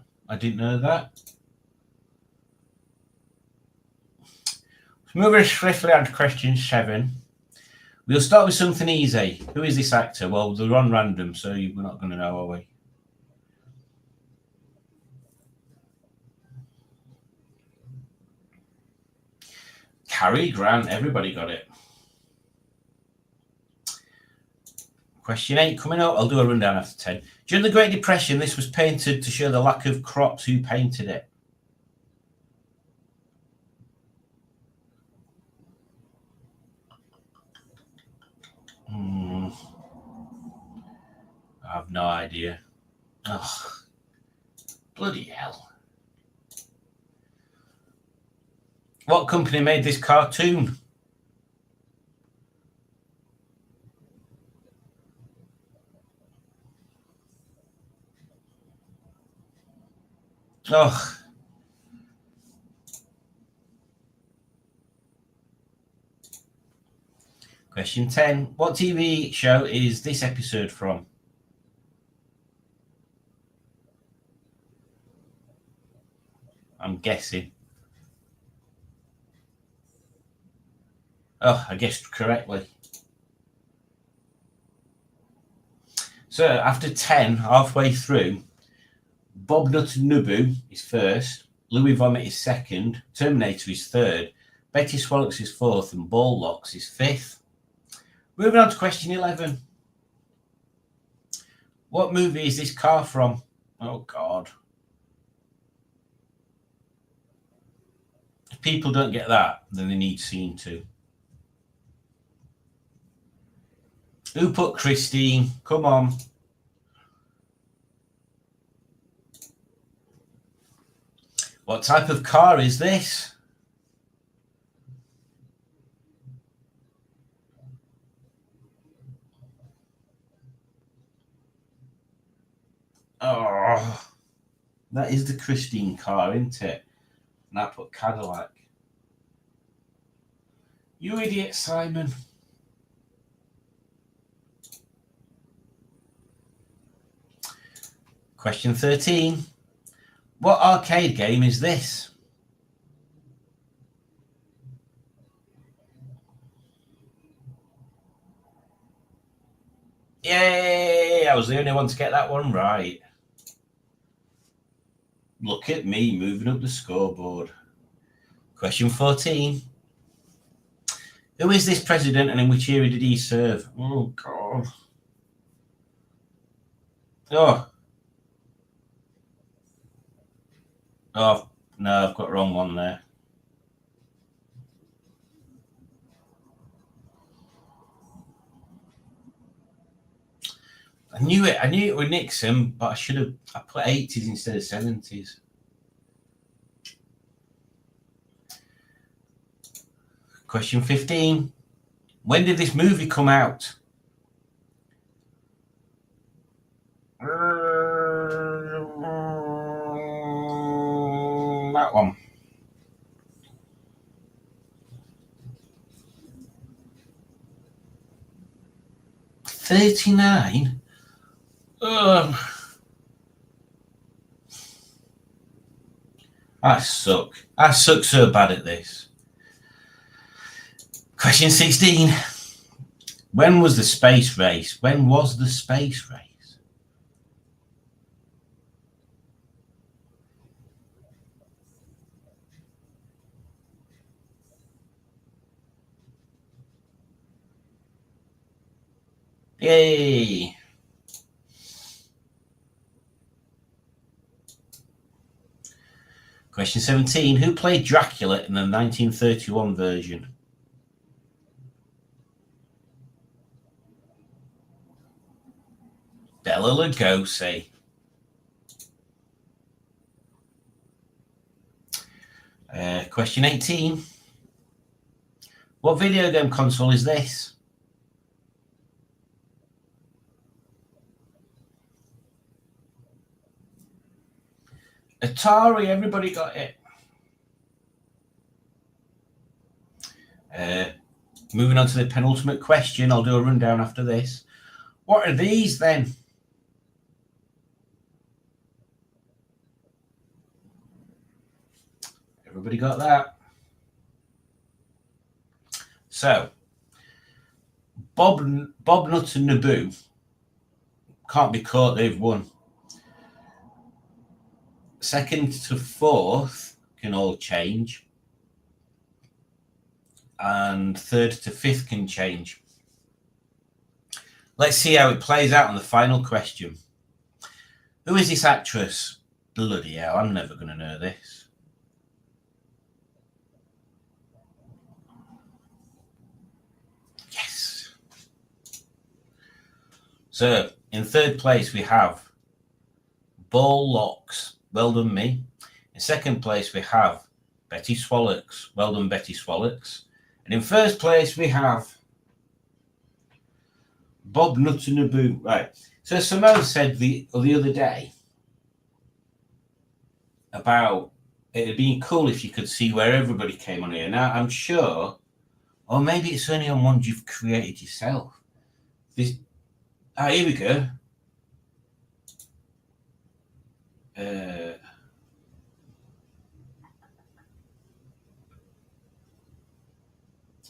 Moving swiftly on to question 7. We'll start with something easy. Who is this actor? Well, they're on random, so we're not going to know, are we? Cary Grant. Everybody got it. Question 8 coming up. I'll do a rundown after 10. During the Great Depression, this was painted to show the lack of crops. Who painted it? I have no idea. Oh, bloody hell. What company made this cartoon? Oh. Question 10. What TV show is this episode from? I'm guessing. Oh, I guessed correctly. So after 10, halfway through, Bob Nut and Nubu is first, Louis Vomit is second, Terminator is third, Betty Swallocks is fourth, and Ball Locks is fifth. Moving on to question 11. What movie is this car from? Oh, God. If people don't get that, then they need scene 2. Who put Christine? Come on. What type of car is this? Oh, that is the Christine car, isn't it? And I put Cadillac. You idiot, Simon. Question 13. What arcade game is this? Yay! I was the only one to get that one right. Look at me moving up the scoreboard. Question 14. Who is this president and in which era did he serve? Oh, God. Oh, no, I've got the wrong one there. I knew it was Nixon, but I put 80s instead of 70s. Question 15. When did this movie come out? That one. 39. I suck. I suck so bad at this. Question 16. When was the space race? When was the space race? Yay! Question 17. Who played Dracula in the 1931 version? Bela Lugosi. Question 18. What video game console is this? Atari, everybody got it. Moving on to the penultimate question. I'll do a rundown after this. What are these then? Everybody got that? So, Bob Nutt and Naboo can't be caught, they've won. Second to fourth can all change. And third to fifth can change. Let's see how it plays out on the final question. Who is this actress? Bloody hell, I'm never going to know this. Yes. So, in third place, we have Ball Locks. Well done, me. In second place, we have Betty Swallocks. Well done, Betty Swallocks. And in first place, we have Bob Nutt and Naboo. Right. So Simone said the other day about it'd be cool if you could see where everybody came on here. Now, I'm sure, or maybe it's only on ones you've created yourself. Here we go.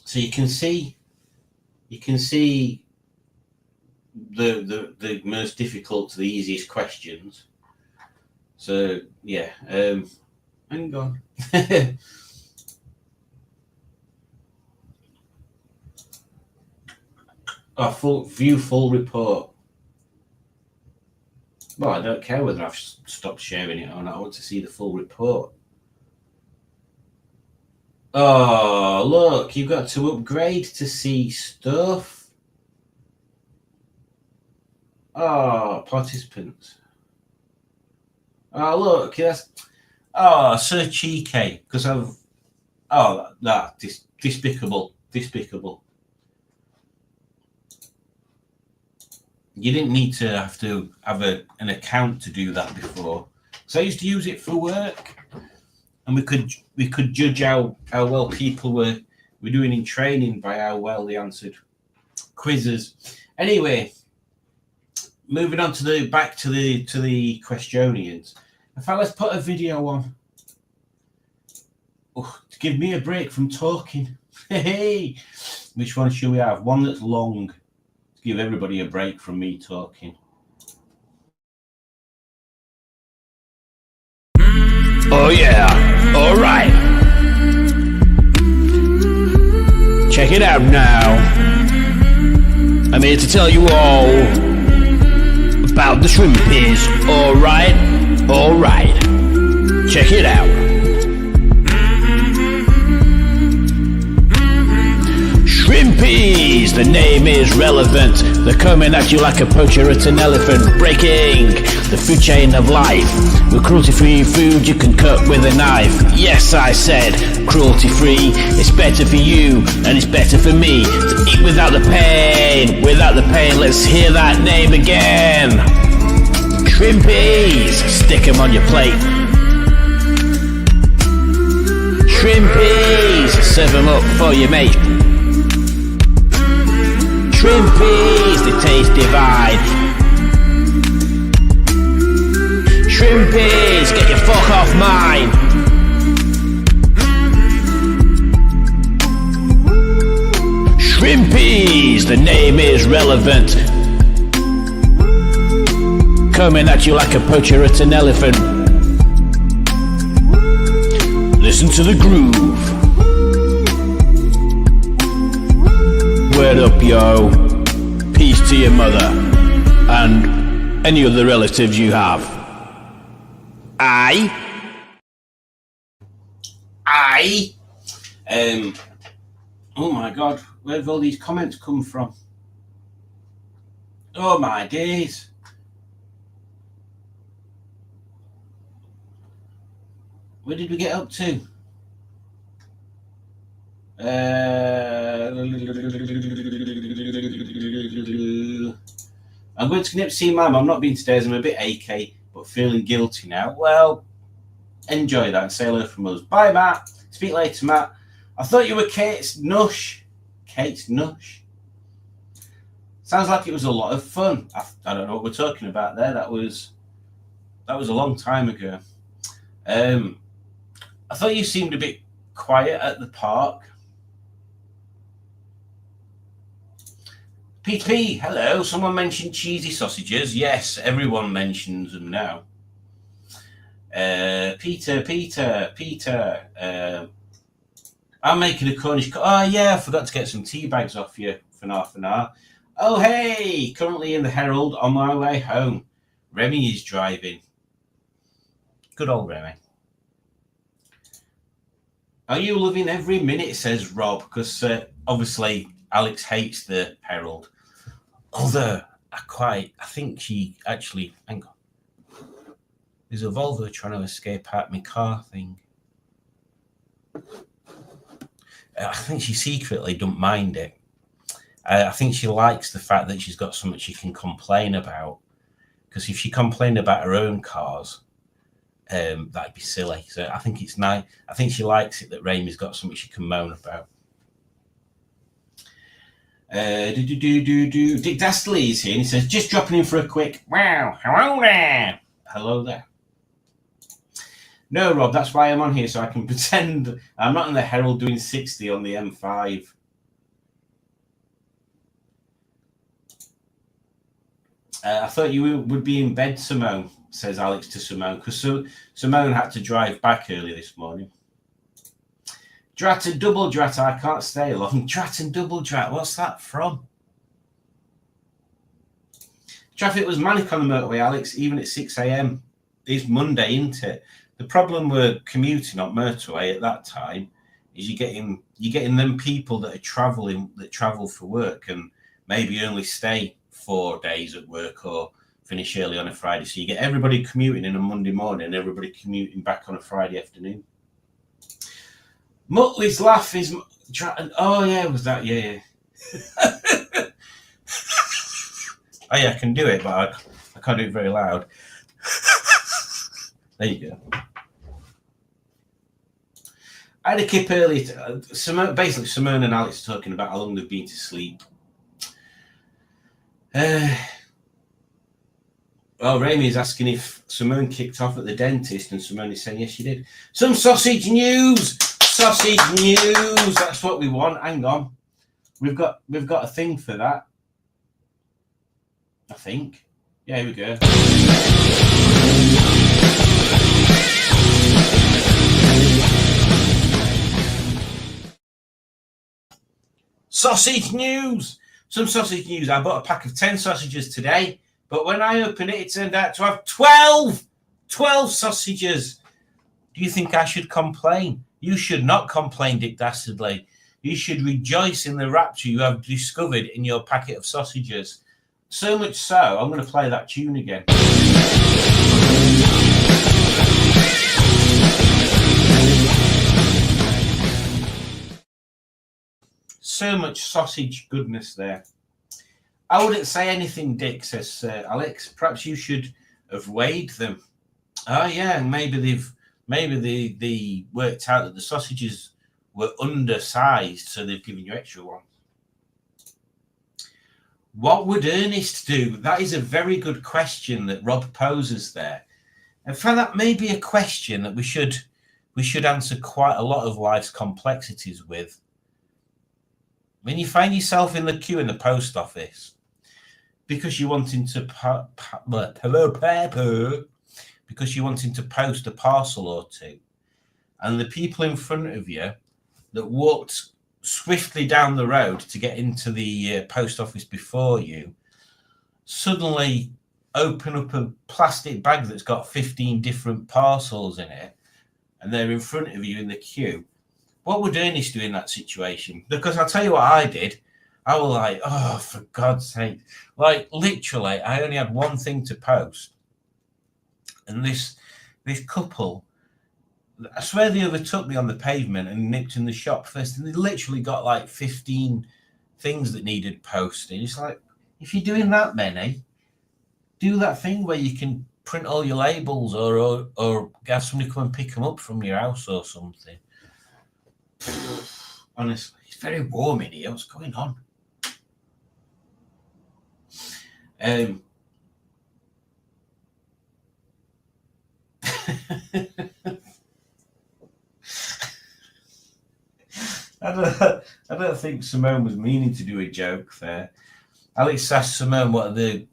So you can see the most difficult to the easiest questions. So yeah, hang on. Full report. Well, I don't care whether I've stopped sharing it or not. I want to see the full report. Oh, look, you've got to upgrade to see stuff. Oh, participants. Oh, look, that's... Oh, so cheeky, because I've... Oh, that despicable. You didn't need to have an account to do that before. So I used to use it for work, and we could judge how well people were doing in training by how well they answered quizzes. Anyway, moving on to back to the Questionians. In fact, let's put a video on to give me a break from talking. Hey, which one should we have? One that's long. Give everybody a break from me talking. Oh yeah, alright. Check it out now. I'm here to tell you all about the shrimpies. Alright. Check it out. Shrimpies, the name is relevant. They're coming at you like a poacher at an elephant, breaking the food chain of life. With cruelty-free food you can cut with a knife. Yes, I said cruelty-free. It's better for you and it's better for me to eat without the pain. Without the pain, let's hear that name again. Shrimpies, stick them on your plate. Shrimpies, serve them up for your mate. Shrimpies, they taste divine. Shrimpies, get your fuck off mine. Shrimpies, the name is relevant. Coming at you like a poacher at an elephant. Listen to the groove. Word up, yo. Peace to your mother and any other relatives you have. Aye. Oh my God, where have all these comments come from? Oh my days. Where did we get up to? I'm going to see Mum. I'm not being today as I'm a bit achy, but feeling guilty now. Well, enjoy that and say hello from us. Bye, Matt. Speak later, Matt. I thought you were Kate's Nush. Kate's Nush. Sounds like it was a lot of fun. I don't know what we're talking about there. That was a long time ago. I thought you seemed a bit quiet at the park. PP, hello. Someone mentioned cheesy sausages. Yes, everyone mentions them now. Peter. I'm making a Cornish. Oh yeah, I forgot to get some tea bags off you for half an hour. Oh hey, currently in the Herald on my way home. Remy is driving. Good old Remy. Are you loving every minute? Says Rob, because obviously Alex hates the Herald. Although I think she actually, hang on. There's a Volvo trying to escape out my car thing. I think she secretly don't mind it. I think she likes the fact that she's got something she can complain about. Because if she complained about her own cars, that'd be silly. So I think it's nice. I think she likes it that Ramey's got something she can moan about. Dick Dastardly is here and he says, just dropping in for a quick wow, hello there. Hello there. No, Rob, that's why I'm on here, so I can pretend I'm not in the Herald doing 60 on the M5. I thought you would be in bed, Simone, says Alex to Simone, because Simone had to drive back early this morning. Drat and double drat, I can't stay long. Drat and double drat, what's that from? Traffic was manic on the motorway, Alex, even at 6 a.m. It's Monday, isn't it? The problem with commuting on motorway at that time is you're getting them people that travel for work and maybe only stay 4 days at work or finish early on a Friday. So you get everybody commuting in a Monday morning and everybody commuting back on a Friday afternoon. Muttley's laugh is... Oh, yeah, was that? Yeah. Oh, yeah, I can do it, but I can't do it very loud. There you go. I had a kip earlier. Basically, Simone and Alex are talking about how long they've been to sleep. Well, Ramy is asking if Simone kicked off at the dentist, and Simone is saying, yes, she did. Some sausage news! Sausage news! That's what we want. Hang on. We've got a thing for that. I think. Yeah, here we go. sausage news. Some sausage news. I bought a pack of 10 sausages today, but when I opened it, it turned out to have 12 sausages. Do you think I should complain? You should not complain, Dick Dastardly. You should rejoice in the rapture you have discovered in your packet of sausages. So much so, I'm going to play that tune again. So much sausage goodness there. I wouldn't say anything, Dick, says Alex. Perhaps you should have weighed them. Oh yeah, and maybe they worked out that the sausages were undersized, so they've given you extra ones. What would Ernest do? That is a very good question that Rob poses there. In fact, that may be a question that we should answer quite a lot of life's complexities with. When you find yourself in the queue in the post office because you're wanting to post a parcel or two, and the people in front of you that walked swiftly down the road to get into the post office before you suddenly open up a plastic bag that's got 15 different parcels in it, and they're in front of you in the queue. What would Ernest do in that situation? Because I'll tell you what I did. I was like, oh, for God's sake. Like, literally, I only had one thing to post. And this couple, I swear they overtook me on the pavement and nipped in the shop first. And they literally got like 15 things that needed posting. It's like, if you're doing that many, do that thing where you can print all your labels or have somebody come and pick them up from your house or something. Honestly, it's very warm in here. What's going on? I don't think Simone was meaning to do a joke there. Alex asked Simone what did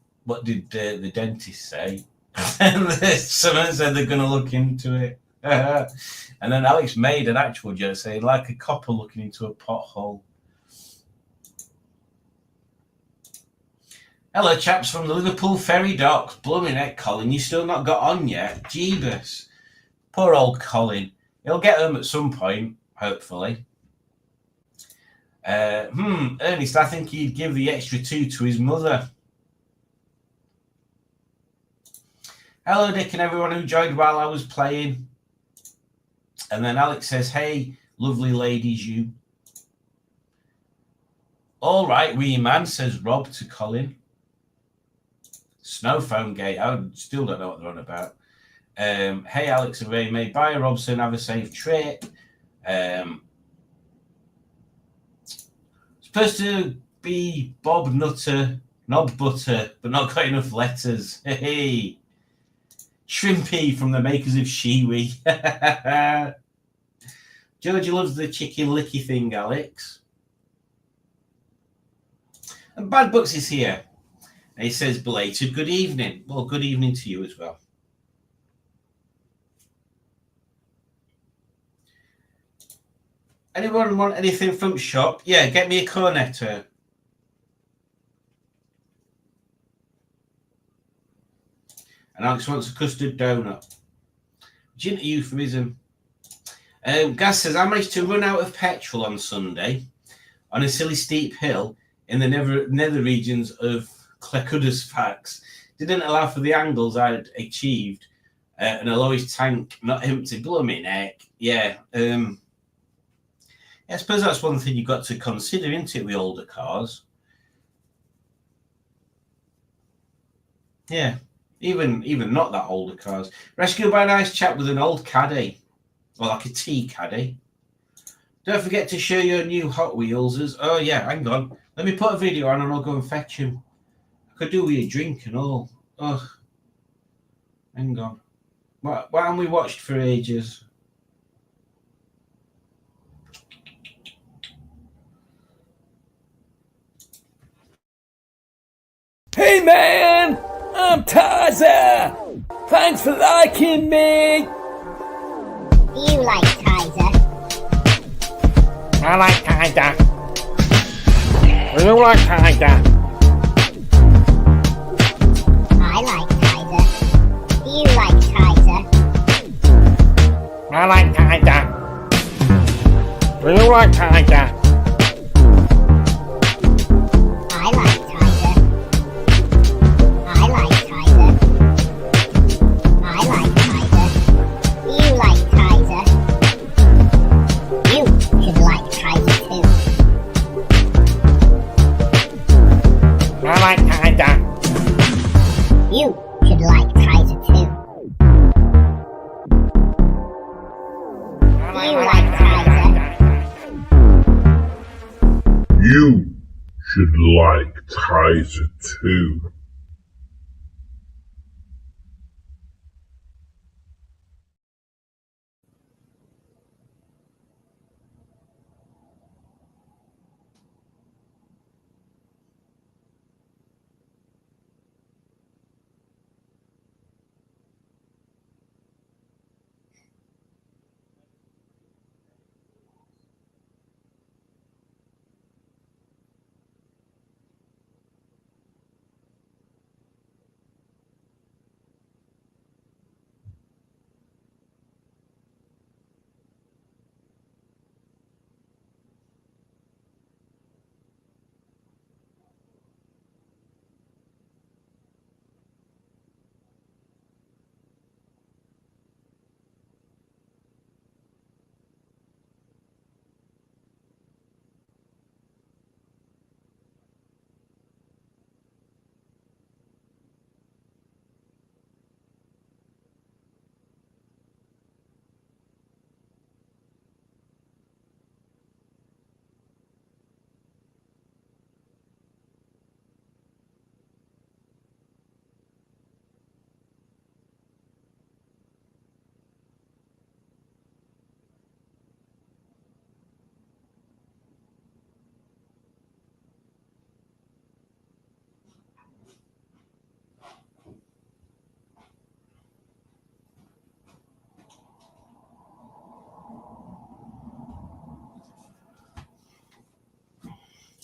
the dentist say, and Simone said they're going to look into it. And then Alex made an actual joke saying, like a copper looking into a pothole. Hello, chaps from the Liverpool Ferry Docks. Blooming heck, Colin, you still not got on yet? Jeebus. Poor old Colin. He'll get home at some point, hopefully. Ernest, I think he'd give the extra 2 to his mother. Hello, Dick, and everyone who joined while I was playing. And then Alex says, hey, lovely ladies, you. All right, wee man, says Rob to Colin. Snow phone gate. I still don't know what they're on about. Hey, Alex and Ray May. Bye, Robson. Have a safe trip. Supposed to be Bob Nutter, Knob Butter, but not got enough letters. Hey. Shrimpy from the makers of Shiwi. Georgie loves the chicken licky thing, Alex. And Bad Bucks is here. And he says, belated good evening. Well, good evening to you as well. Anyone want anything from shop? Yeah, get me a cornetto. And Alex wants a custard donut. Gin euphemism. Gaz says, I managed to run out of petrol on Sunday on a silly steep hill in the nether regions of Clecudasfax. Didn't allow for the angles I'd achieved and a lowest tank not empty. Blooming heck. Yeah. I suppose that's one thing you've got to consider, isn't it, with older cars? Yeah. Even not that older cars. Rescued by a nice chap with an old caddy. Or like a tea caddy. Don't forget to show your new Hot Wheels. Oh, yeah, hang on. Let me put a video on and I'll go and fetch him. I could do with a drink and all. Oh, hang on. What haven't we watched for ages? Hey man, I'm Tizer. Thanks for liking me. Do you like Tizer? I like Tizer. We don't like tiger. I like Kaiser. Do you like Kaiser? I like tiger. We don't like tiger. I like Kaiser. I like Kaiser. I like Kaiser. Do you like Kaiser? You should like Kaiser too. I like tiger. You should like Kaiser too. Do you like Kaiser? You should like Kaiser too.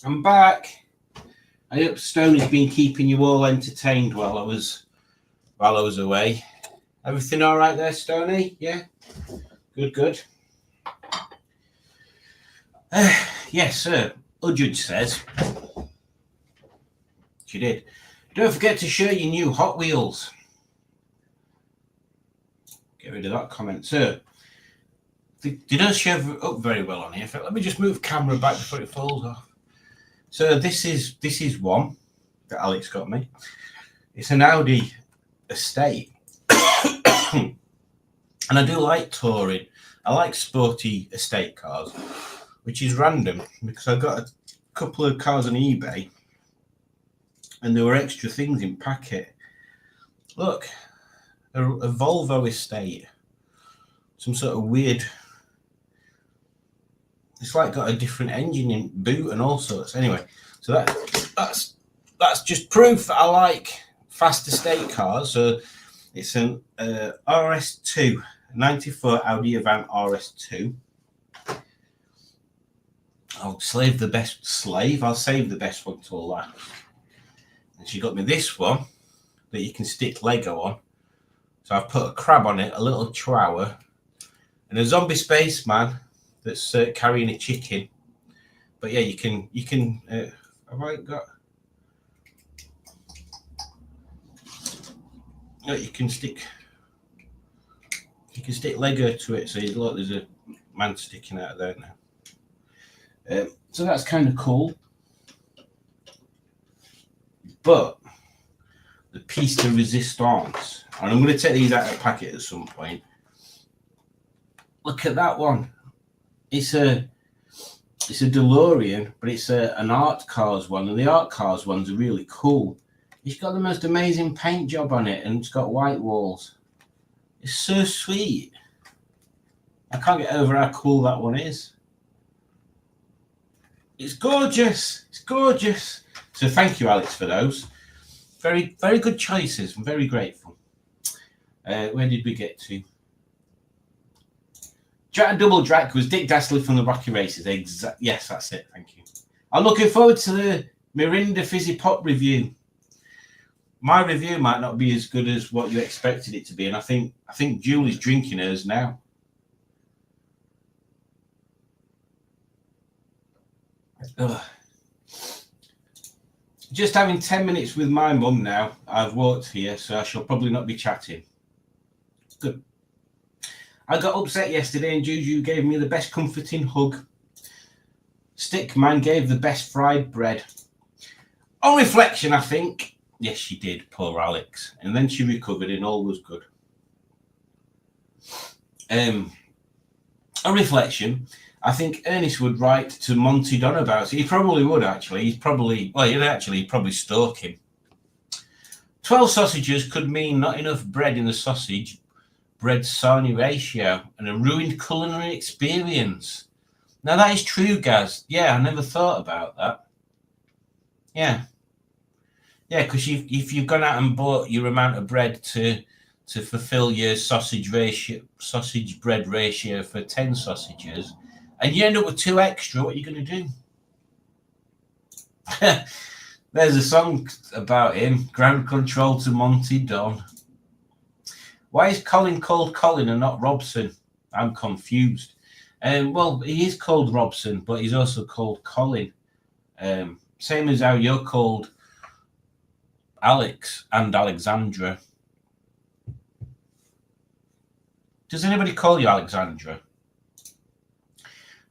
I'm back. I hope Stoney's been keeping you all entertained while I was away. Everything all right there, Stoney? Yeah? Good. Yes, sir. Udjud says. She did. Don't forget to share your new Hot Wheels. Get rid of that comment, sir. They don't show up very well on here. Let me just move the camera back before it falls off. So this is one that Alex got me. It's an Audi estate. And I do like touring. I like sporty estate cars, which is random because I got a couple of cars on eBay and there were extra things in packet. Look, a Volvo estate. Some sort of weird, it's like got a different engine in boot and all sorts. Anyway, so that's just proof that I like fast estate cars. So it's an RS2, 94 Audi Avant RS2. I'll save the best one till last. And she got me this one that you can stick Lego on. So I've put a crab on it, a little chihuahua, and a zombie spaceman that's carrying a chicken. But yeah, you can have I got, no, you can stick Lego to it. So look, there's a man sticking out of there now. So that's kind of cool. But the piece de resistance, and I'm going to take these out of the packet at some point. Look at that one. It's a DeLorean, but it's an art cars one, and the art cars ones are really cool. It's got the most amazing paint job on it, and it's got white walls. It's so sweet. I can't get over how cool that one is. It's gorgeous. It's gorgeous. So thank you, Alex, for those. Very, very good choices. I'm very grateful. Where did we get to? Double Drac was Dick Dastardly from the Rocky Races. Yes, that's it. Thank you. I'm looking forward to the Mirinda Fizzy Pop review. My review might not be as good as what you expected it to be, and I think Julie's drinking hers now. Ugh. Just having 10 minutes with my mum now. I've walked here, so I shall probably not be chatting. Good. I got upset yesterday and Juju gave me the best comforting hug. Stickman gave the best fried bread. On reflection, I think, yes, she did, poor Alex. And then she recovered and all was good. On reflection, I think Ernest would write to Monty Don about it. He probably would, actually. He'd probably stalk him. 12 sausages could mean not enough bread in the sausage, bread sarnie ratio, and a ruined culinary experience. Now, that is true, Gaz. Yeah, I never thought about that. Yeah. Yeah, because if you've gone out and bought your amount of bread to fulfill your sausage bread ratio for 10 sausages, and you end up with 2 extra, what are you going to do? There's a song about him, Ground Control to Monty Don. Why is Colin called Colin and not Robson? I'm confused. Well, he is called Robson, but he's also called Colin. Same as how you're called Alex and Alexandra. Does anybody call you Alexandra?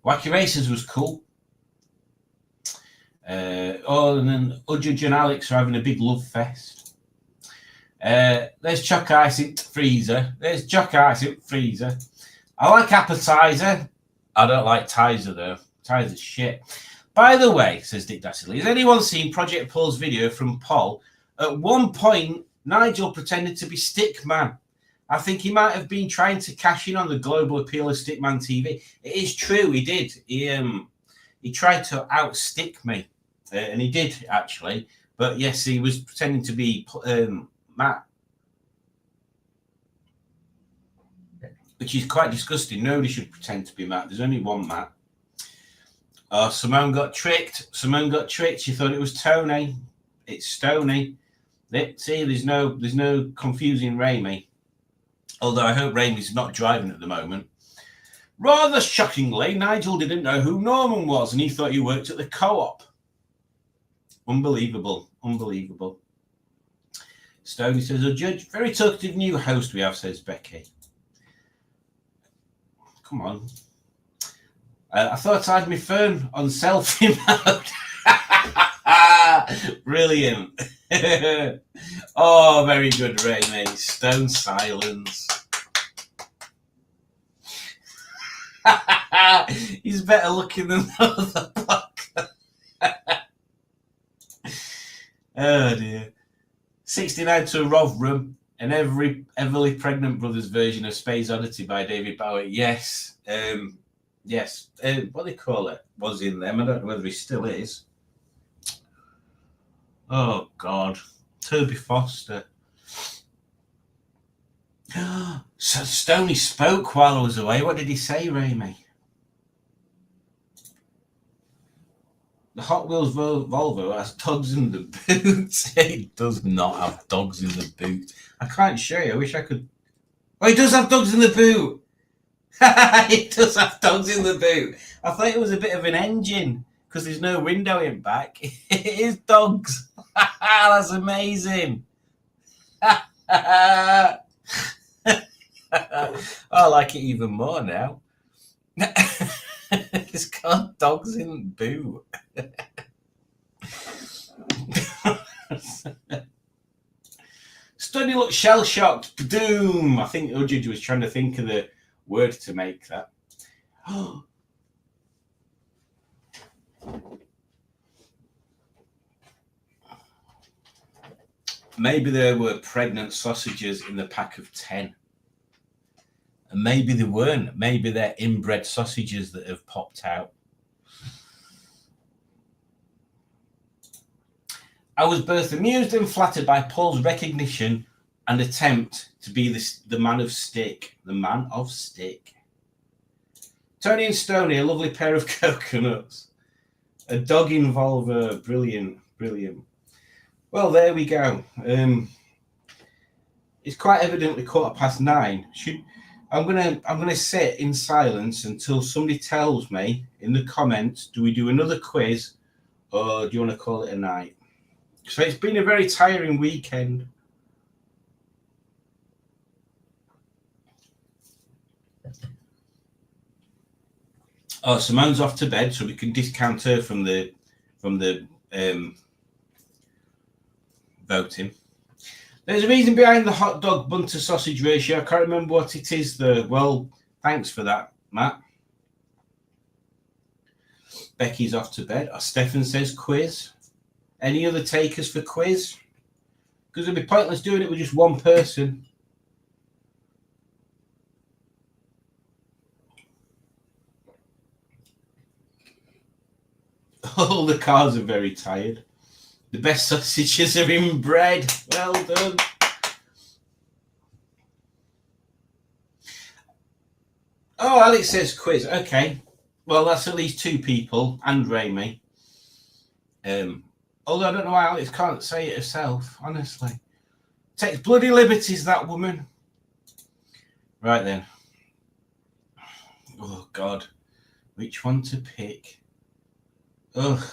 Wacky Racers was cool. And then Udjudge and Alex are having a big love fest. There's Chuck Ice in freezer. I like appetizer. I don't like Tizer though. Tizer's shit. By the way, says Dick Dassley, has anyone seen Project Paul's video from Paul? At one point, Nigel pretended to be Stickman. I think he might have been trying to cash in on the global appeal of Stickman TV. It is true, he did. He tried to outstick me, and he did actually. But yes, he was pretending to be Matt, which is quite disgusting. Nobody should pretend to be Matt. There's only one Matt. Simone got tricked. She thought it was Tony. It's Stony. See, there's no confusing Raimi. Although I hope Raimi's not driving at the moment. Rather shockingly, Nigel didn't know who Norman was, and he thought he worked at the co-op. Unbelievable. Stoney says, "A judge, very talkative new host we have," says Becky. Come on. I thought I had my phone on selfie mode. Brilliant. Oh, very good, Raimi. Stone silence. He's better looking than the other. Oh dear. 69 to a Rotherham, and Everly Pregnant Brothers version of Space Oddity by David Bowie. Yes. Yes. What do they call it? Was in them. I don't know whether he still is. Oh God. Toby Foster. So Stoney spoke while I was away. What did he say, Raimi? The Hot Wheels Volvo has dogs in the boot. It does not have dogs in the boot. I can't show you. I wish I could. Oh, it does have dogs in the boot. It does have dogs in the boot. I thought it was a bit of an engine because there's no window in back. It is dogs. That's amazing. I like it even more now. It's got dogs in the boot. Stoney looked shell-shocked. Doom. I think Udjudge was trying to think of the word to make that. Maybe there were pregnant sausages in the pack of 10. And maybe they weren't. Maybe they're inbred sausages that have popped out. I was both amused and flattered by Paul's recognition and attempt to be the man of stick. The man of stick. Tony and Stoney, a lovely pair of coconuts. A dog involver. Brilliant. Well, there we go. It's quite evidently 9:15. I'm gonna sit in silence until somebody tells me in the comments, do we do another quiz or do you want to call it a night? So it's been a very tiring weekend. Oh, Simone's off to bed, so we can discount her from the voting. There's a reason behind the hot dog bun to sausage ratio. I can't remember what it is though. Well, thanks for that, Matt. Becky's off to bed. Stefan says quiz. Any other takers for quiz? Because it'd be pointless doing it with just one person. All the cars are very tired. The best sausages are inbred. Well done. Oh, Alex says quiz. Okay. Well, that's at least 2 people and Rami. Although I don't know why Alex can't say it herself, honestly. Takes bloody liberties, that woman. Right then. Oh, God. Which one to pick? Ugh.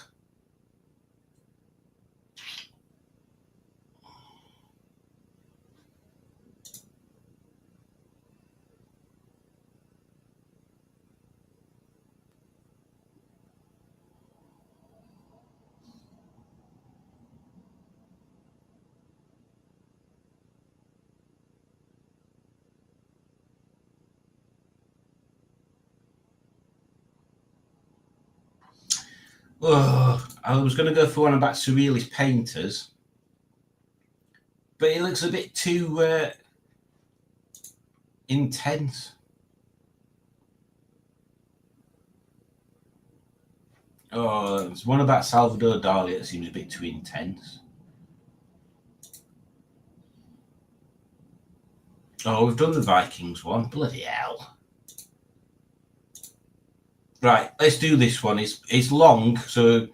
Oh, I was going to go for one about surrealist painters, but it looks a bit too intense. Oh, there's one about Salvador Dali that seems a bit too intense. Oh, we've done the Vikings one. Bloody hell. Right, let's do this one. It's long, so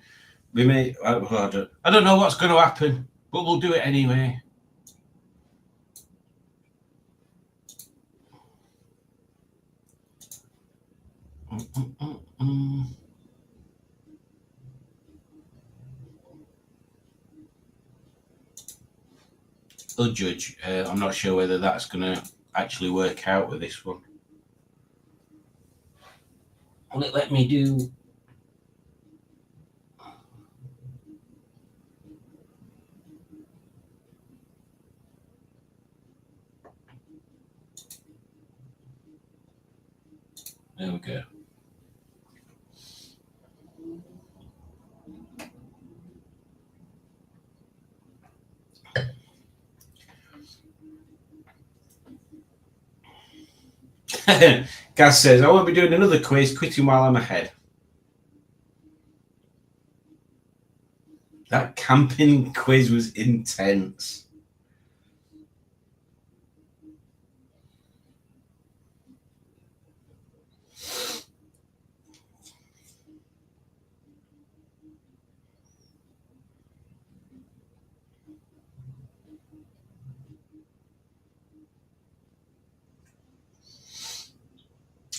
we may... I don't know what's going to happen, but we'll do it anyway. Oh, Judge, I'm not sure whether that's going to actually work out with this one. Will it let me do... There we go. Gaz says, I won't be doing another quiz, quitting while I'm ahead. That camping quiz was intense.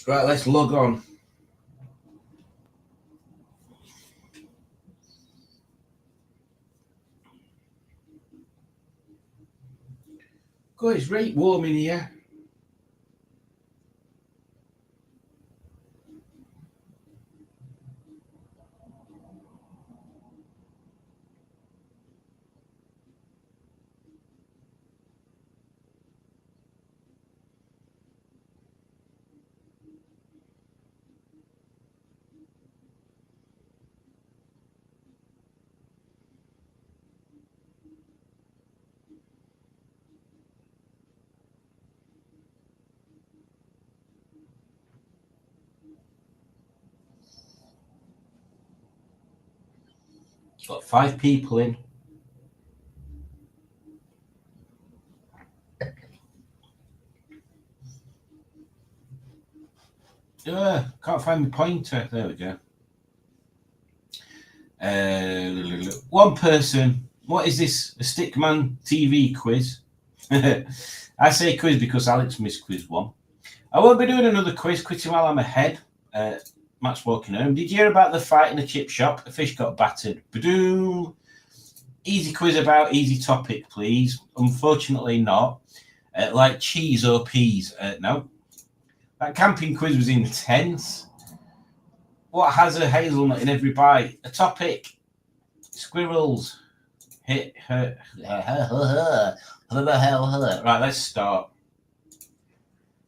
Right, let's log on. God, it's right warm in here. Got 5 people in. Can't find my pointer. There we go. One person. What is this? A Stickman TV quiz? I say quiz because Alex missed quiz 1. I won't be doing another quiz. Quitting while I'm ahead. Matt's walking home. Did you hear about the fight in the chip shop? A fish got battered. Badoom. Easy quiz about easy topic, please. Unfortunately not. Like cheese or peas. No. That camping quiz was intense. What has a hazelnut in every bite? A topic. Squirrels. Hit her. Right, let's start.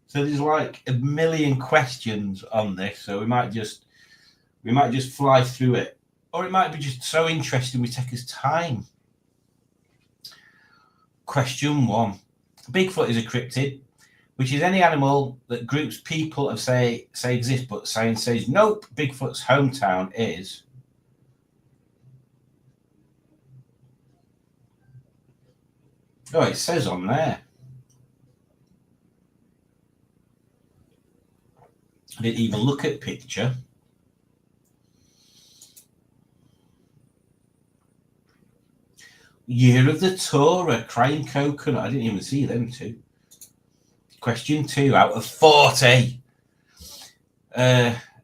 So there's like a million questions on this, so we might just fly through it, or it might be just so interesting we take us time. Question 1: Bigfoot is a cryptid, which is any animal that groups people have say exist, but science says nope. Bigfoot's hometown is. Oh, it says on there. I didn't even look at picture. Year of the Torah, crying coconut. I didn't even see them two. Question 2 out of 40.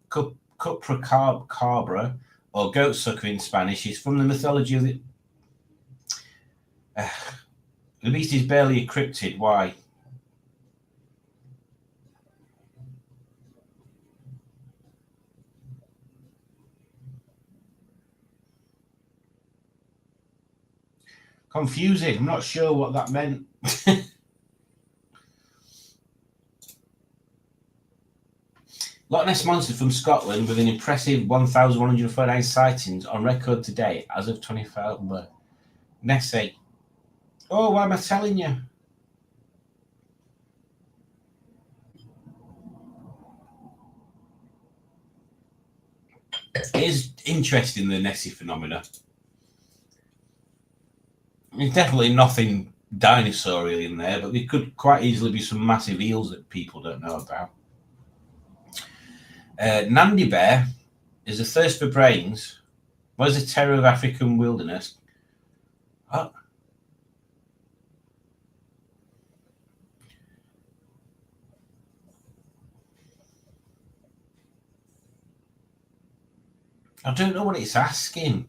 Chupacabra, or goat sucker in Spanish, is from the mythology of the beast is barely a cryptid. Why? Confusing. I'm not sure what that meant. Loch Ness Monster from Scotland with an impressive 1,149 sightings on record today as of 25. Nessie. Oh, why am I telling you? It is interesting, the Nessie phenomena. There's definitely nothing dinosaurial in there, but there could quite easily be some massive eels that people don't know about. Nandi bear is a thirst for brains. What is the terror of African wilderness? Oh. I don't know what it's asking.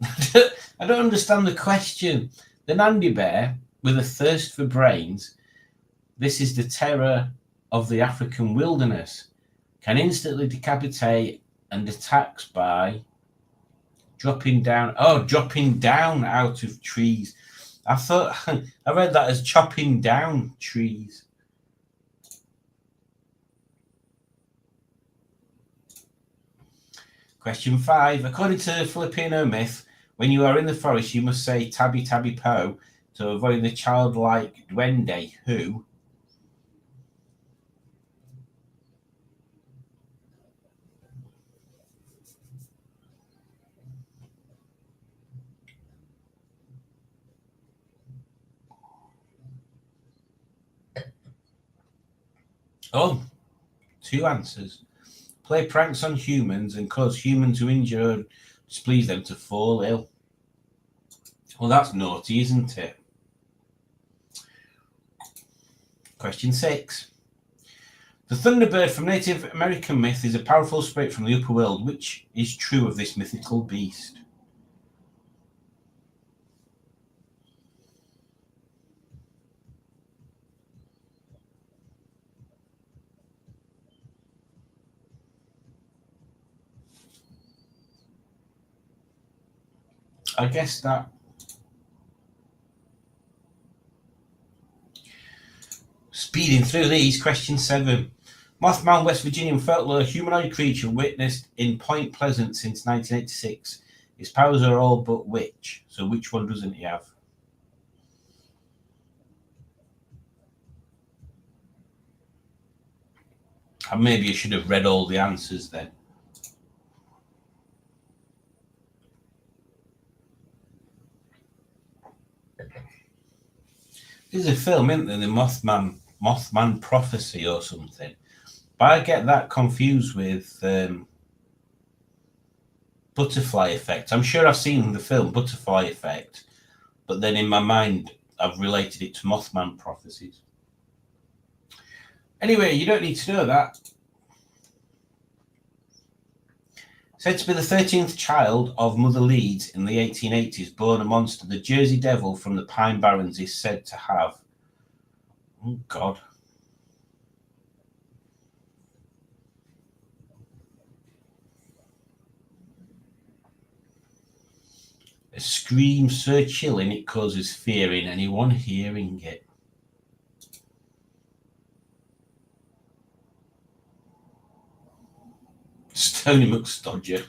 I don't understand the question. The Nandi bear with a thirst for brains. This is the terror of the African wilderness. Can instantly decapitate and attacks by dropping down. Oh, dropping down out of trees. I thought I read that as chopping down trees. Question 5. According to the Filipino myth, when you are in the forest, you must say tabi tabi po to avoid the childlike duende who. Oh, 2 answers. Play pranks on humans and cause humans to injure and displease them to fall ill. Well, that's naughty, isn't it? Question 6. The Thunderbird from Native American myth is a powerful spirit from the upper world. Which is true of this mythical beast? I guess that. Speeding through these. Question 7. Mothman, West Virginian folklore humanoid creature witnessed in Point Pleasant since 1986. His powers are all but which? So which one doesn't he have? And maybe I should have read all the answers then. There's a film, isn't there? The Mothman Prophecy or something. But I get that confused with Butterfly Effect. I'm sure I've seen the film Butterfly Effect, but then in my mind, I've related it to Mothman prophecies. Anyway, you don't need to know that. Said to be the 13th child of Mother Leeds in the 1880s, born a monster, the Jersey Devil from the Pine Barrens is said to have... Oh, God. A scream so chilling it causes fear in anyone hearing it. Stony McStodger.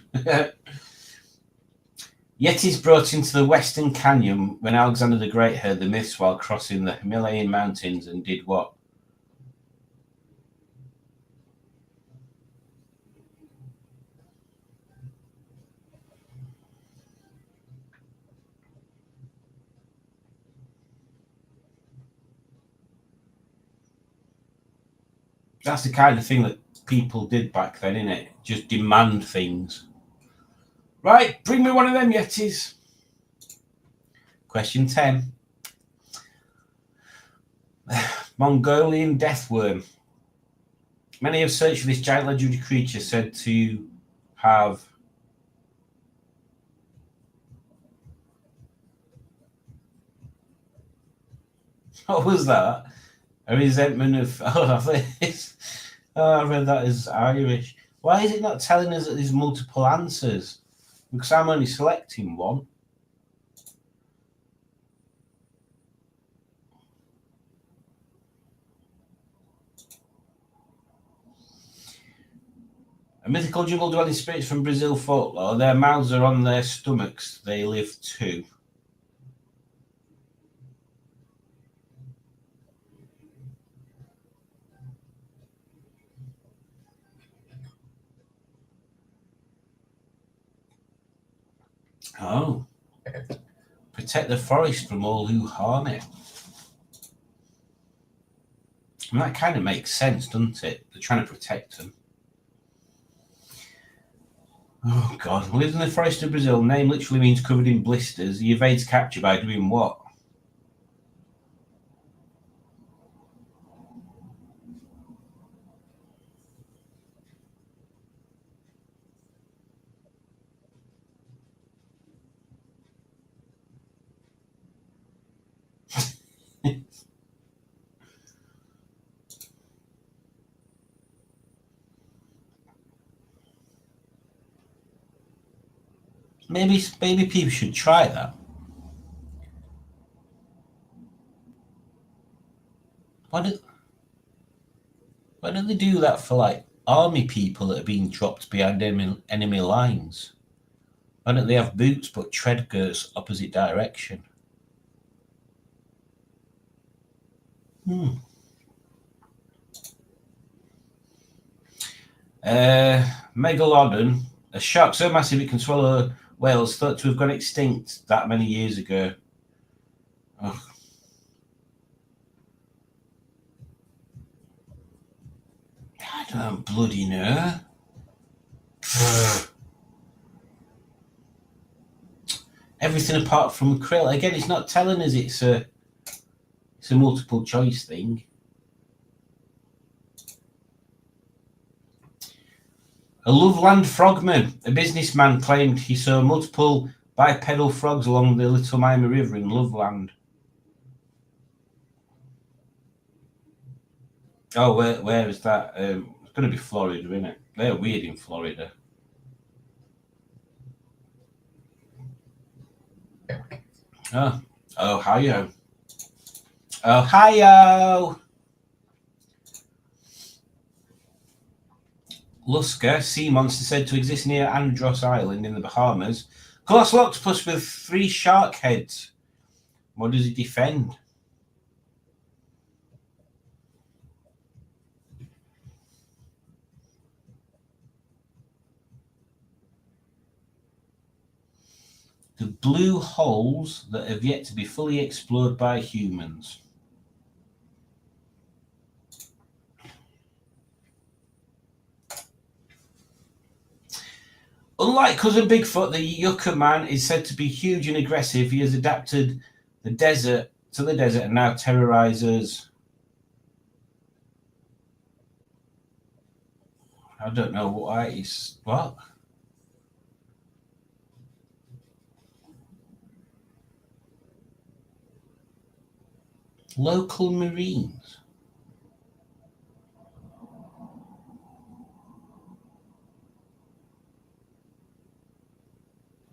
Yetis brought into the Western Canyon when Alexander the Great heard the myths while crossing the Himalayan mountains and did what? That's the kind of thing that people did back then, innit? Just demand things. Right, bring me one of them Yetis. Question 10. Mongolian deathworm. Many have searched for this giant legendary creature said to have what was that? A resentment of I read that as Irish. Why is it not telling us that there's multiple answers? Because I'm only selecting one. A mythical jungle-dwelling spirits from Brazil folklore. Their mouths are on their stomachs. They live too. Oh. Protect the forest from all who harm it. And that kind of makes sense, doesn't it? They're trying to protect them. Oh, God. Lives in the forest of Brazil. Name literally means covered in blisters. He evades capture by doing what? Maybe people should try that. Why don't they do that for like army people that are being dropped behind enemy lines? Why don't they have boots but tread girts opposite direction? Megalodon, a shark so massive it can swallow whales, thought to have gone extinct that many years ago. Oh. I don't bloody know. Everything apart from krill. Again, it's not telling us it's a multiple choice thing. A Loveland frogman. A businessman claimed he saw multiple bipedal frogs along the Little Miami River in Loveland. Oh, where is that? It's going to be Florida, isn't it? They're weird in Florida. Oh, Ohio. Ohio! Lusker, sea monster said to exist near Andros Island in the Bahamas. Colossal octopus with 3 shark heads. What does he defend? The blue holes that have yet to be fully explored by humans. Unlike cousin Bigfoot, the Yucca Man is said to be huge and aggressive. He has adapted the desert and now terrorizes. I don't know why he's what. Local Marines.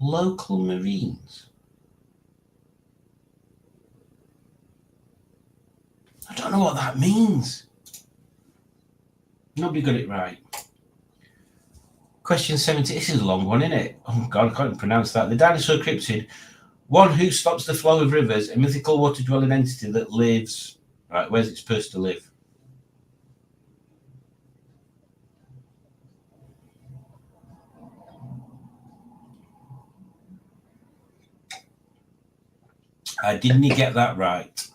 Local Marines. I don't know what that means. Nobody got it right. Question 70. This is a long one, isn't it? Oh, God, I can't pronounce that. The dinosaur cryptid, one who stops the flow of rivers, a mythical water-dwelling entity that lives... Right, where's it supposed to live? I didn't get that right.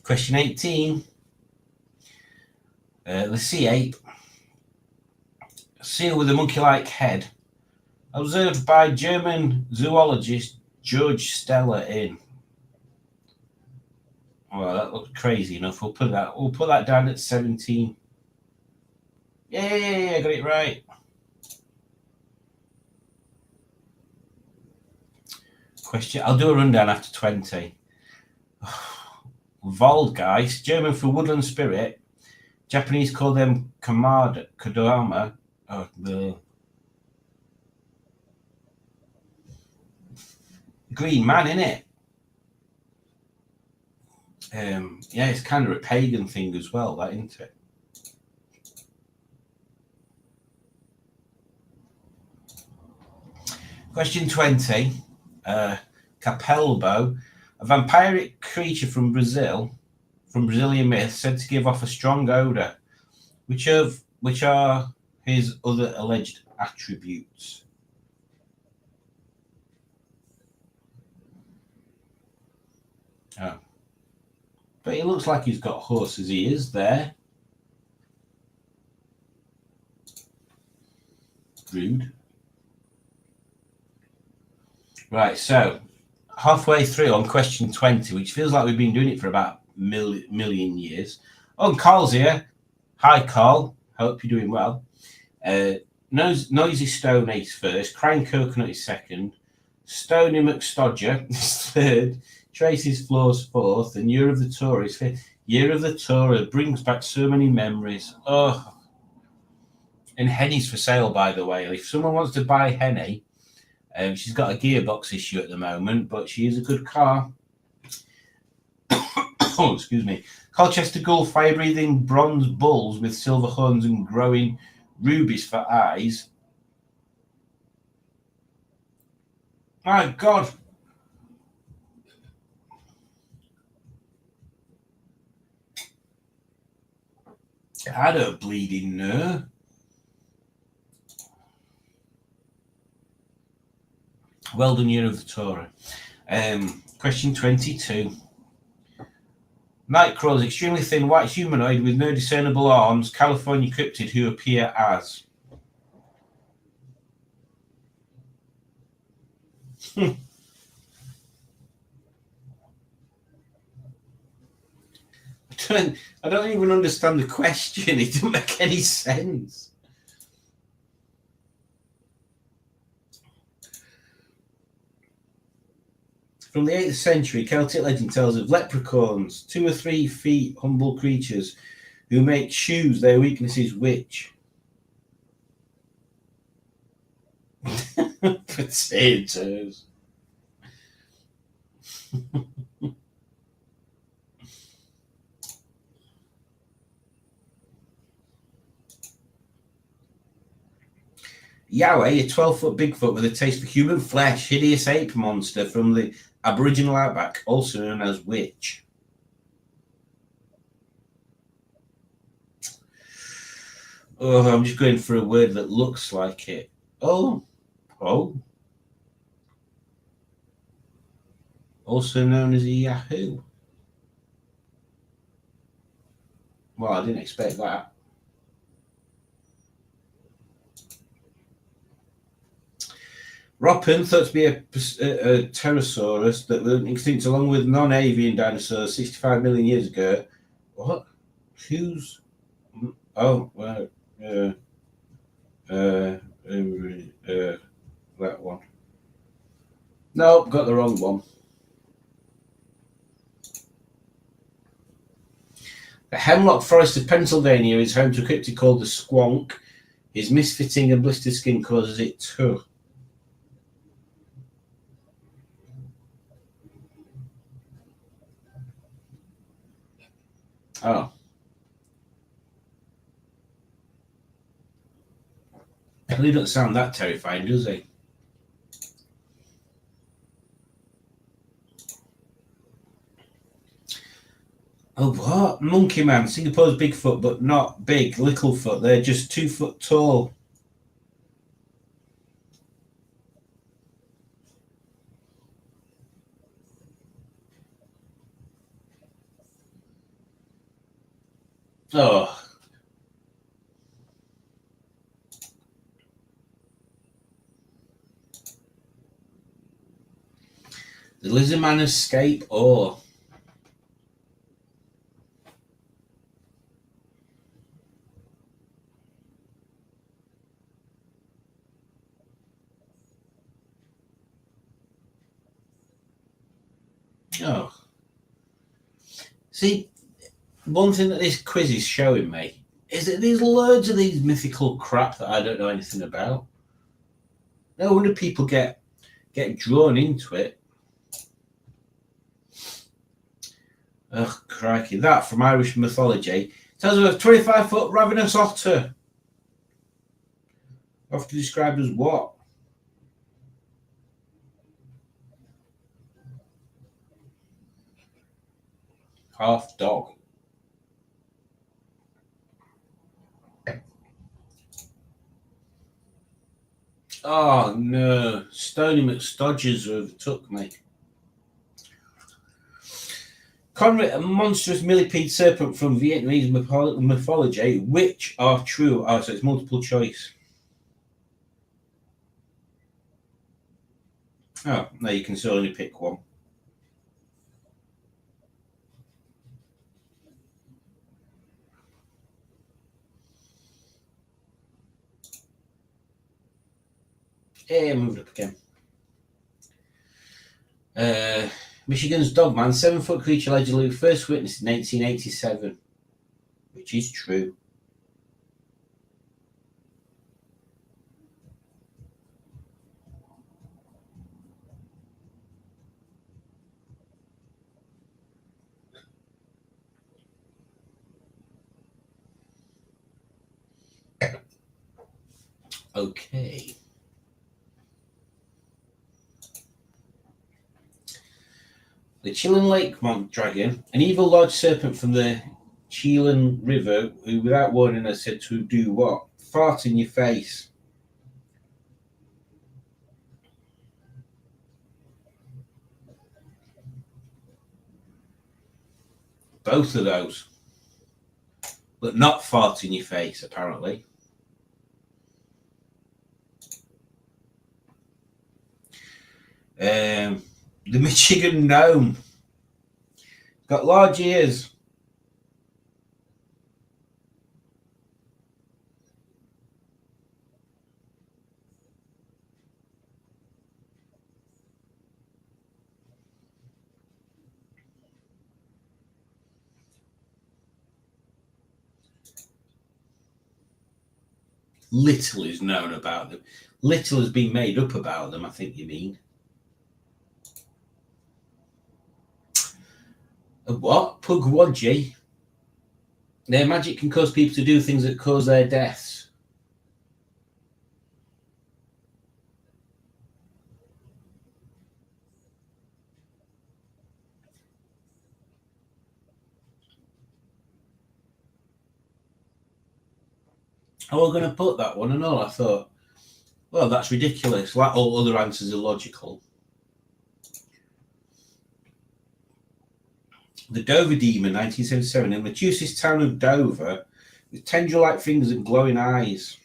Question 18. The sea ape, a seal with a monkey-like head, observed by German zoologist George Steller in. Well, that looks crazy enough. We'll put that down at 17. Yay, I got it right. Question. I'll do a rundown after 20. Waldgeist, German for woodland spirit. Japanese call them kodama. Oh, the green man, innit? Yeah, it's kind of a pagan thing as well, that, isn't it? Question 20. Capelbo, a vampiric creature from Brazil, from Brazilian myth, said to give off a strong odor. Which are his other alleged attributes? Oh. But he looks like he's got horse's ears there. Rude. Right, so halfway through on question 20, which feels like we've been doing it for about million years. Oh, Carl's here. Hi, Carl. Hope you're doing well. Noisy Stone Ace first. Crying Coconut is second. Stony McStodger is third. Tracy's Floors fourth. And Year of the Tour is fifth. Year of the Tour brings back so many memories. Oh. And Henny's for sale, by the way. If someone wants to buy Henny, she's got a gearbox issue at the moment, but she is a good car. Oh, excuse me. Colchester Gull, fire-breathing bronze bulls with silver horns and growing rubies for eyes. My God. I don't bleeding know. Well done, Year of the Torah. Question 22. Nightcrawler is extremely thin, white humanoid with no discernible arms, California cryptid who appear as. I don't even understand the question. It doesn't make any sense. From the 8th century, Celtic legend tells of leprechauns, 2 or 3 feet humble creatures who make shoes their weakness is which? Potatoes. Yahweh, a 12-foot Bigfoot with a taste for human flesh, hideous ape monster from the Aboriginal outback, also known as witch. Oh, I'm just going for a word that looks like it. Oh. Also known as a Yahoo. Well, I didn't expect that. Roppen, thought to be a pterosaurus that went extinct along with non-avian dinosaurs 65 million years ago. What? Who's? Oh, well, that one. No, got the wrong one. The hemlock forest of Pennsylvania is home to a cryptid called the squonk. His misfitting and blistered skin causes it too. Oh. Well, he doesn't sound that terrifying, does he? Oh, what? Monkey Man. Singapore's Bigfoot, but not big. Littlefoot. They're just 2 foot tall. Oh. The Lizard Man escape? Oh. Oh. See, one thing that this quiz is showing me is that there's loads of these mythical crap that I don't know anything about. No wonder people get drawn into it. Ugh, crikey. That from Irish mythology tells us a 25-foot ravenous otter. Often described as what? Half dog. Oh no, Stony McStodgers overtook me. Conrit, a monstrous millipede serpent from Vietnamese mythology, which are true? Oh, so it's multiple choice. Oh, no, you can still only pick one. Yeah, moved up again. Michigan's Dogman, 7-foot creature allegedly first witnessed in 1887, which is true. Okay. The Chilean Lake Dragon, an evil large serpent from the Chilean River, who without warning is said to do what? Fart in your face. Both of those. But not fart in your face, apparently. The Michigan gnome. Got large ears. Little is known about them. Little has been made up about them, I think you mean. A what? Pugwadji? Their magic can cause people to do things that cause their deaths. I was going to put that one and all. I thought, well, that's ridiculous. Like all other answers are logical. The Dover Demon, 1977, in the Massachusetts town of Dover, with tendril-like fingers and glowing eyes.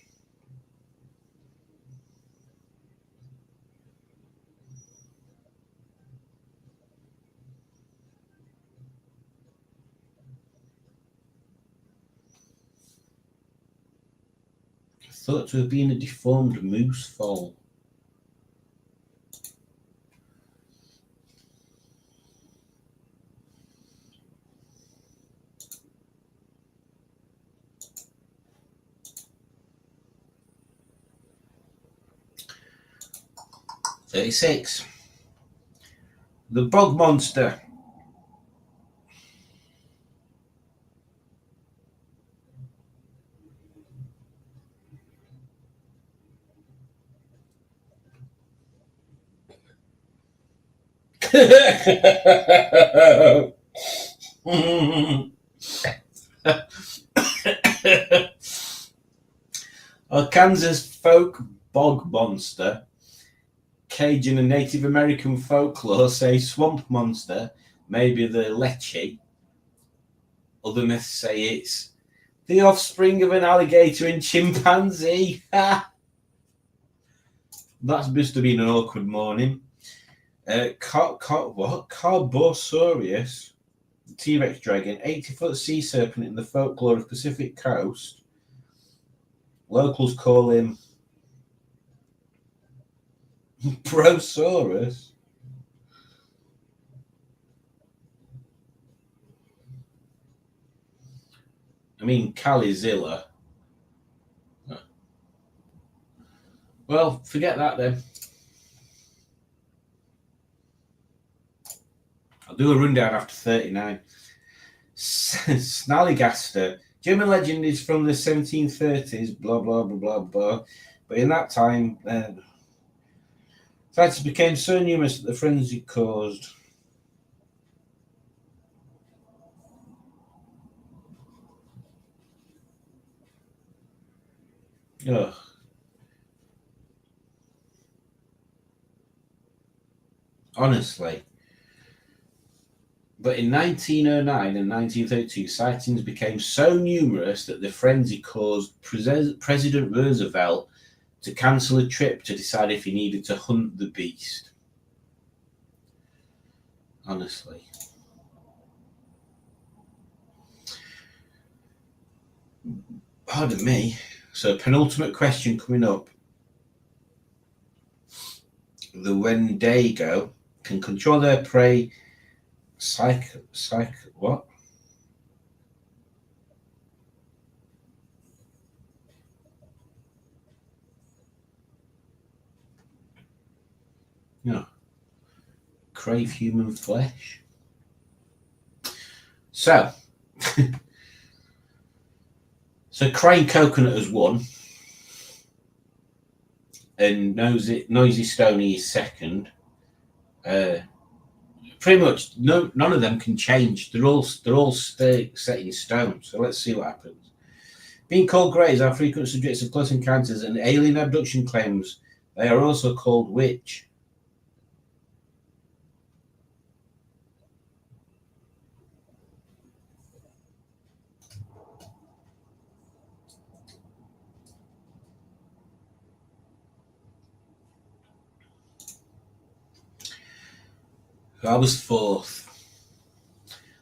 Thought to have been a deformed moose foal. "36. The bog monster." A Kansas folk bog monster. Cajun and Native American folklore say swamp monster may be the leche. Other myths say it's the offspring of an alligator and chimpanzee. That must have been an awkward morning. Carbosaurus, the T-Rex dragon, 80-foot sea serpent in the folklore of Pacific Coast. Locals call him Brosaurus. I mean, Calizilla. Well, forget that then. I'll do a rundown after 39. Snallygaster. German legend is from the 1730s, blah, blah, blah, blah, blah. But in that time, fighters became so numerous that the frenzy caused honestly. But in 1909 and 1932, sightings became so numerous that the frenzy caused President Roosevelt to cancel a trip to decide if he needed to hunt the beast. Honestly. Pardon me. So, penultimate question coming up. The Wendigo can control their prey. What? No. Crave human flesh. So, Crane Coconut has won, and Noisy Stony is second. Pretty much none of them can change. They're all set in stone. So let's see what happens. Being called greys are frequent subjects of close encounters and alien abduction claims. They are also called witch. I was fourth.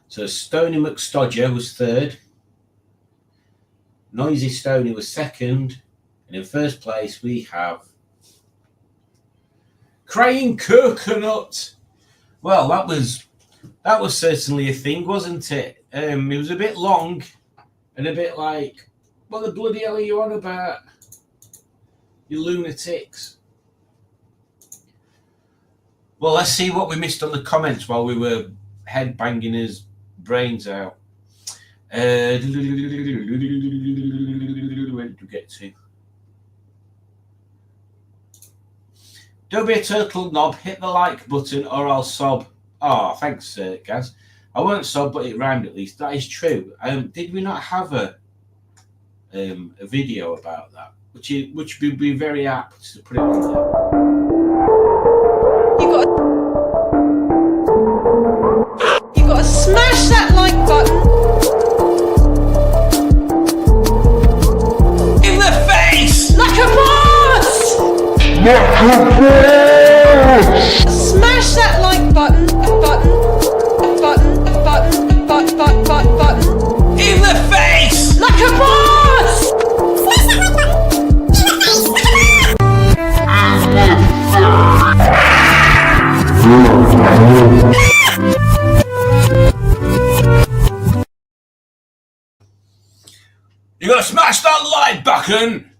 So Stony McStodger was third. Noisy Stony was second. And in first place we have Crane Coconut. Well, that was certainly a thing, wasn't it? It was a bit long and a bit like, what the bloody hell are you on about? You lunatics. Well, let's see what we missed on the comments while we were head banging his brains out. Where did we get to? Don't be a turtle knob. Hit the like button or I'll sob. Oh, thanks, Gaz. I won't sob, but it rhymed at least. That is true. Did we not have a video about that? Which would be very apt to put it on there. You got Smash that like button. In the face! Like a boss! Smash that like button. Button. In the face! Like a boss! You gotta smash that like button.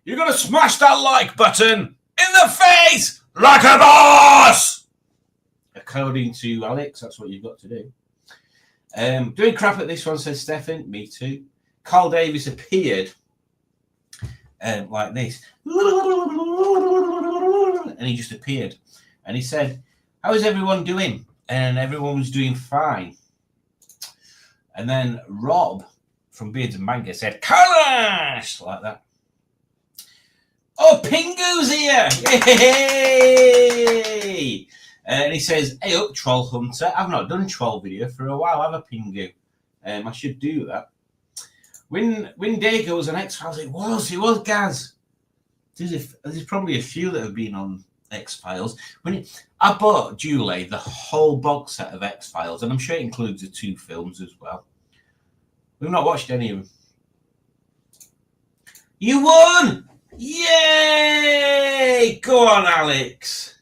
You gotta smash that like button in the face like a boss. According to Alex, that's what you've got to do. Doing crap at this one, says Stefan. Me too. Carl Davis appeared like this. And he just appeared. And he said, how is everyone doing? And everyone was doing fine. And then Rob from Beards and Manga said, Carlash! Like that. Oh, Pingu's here! Yay! And he says, hey up, Troll Hunter. I've not done a troll video for a while, have a Pingu. I should do that. When Dago was on X-Files, it was Gaz. There's probably a few that have been on X-Files. I bought Julie the whole box set of X-Files, and I'm sure it includes the 2 films as well. We've not watched any of them. You won! Yay! Go on, Alex.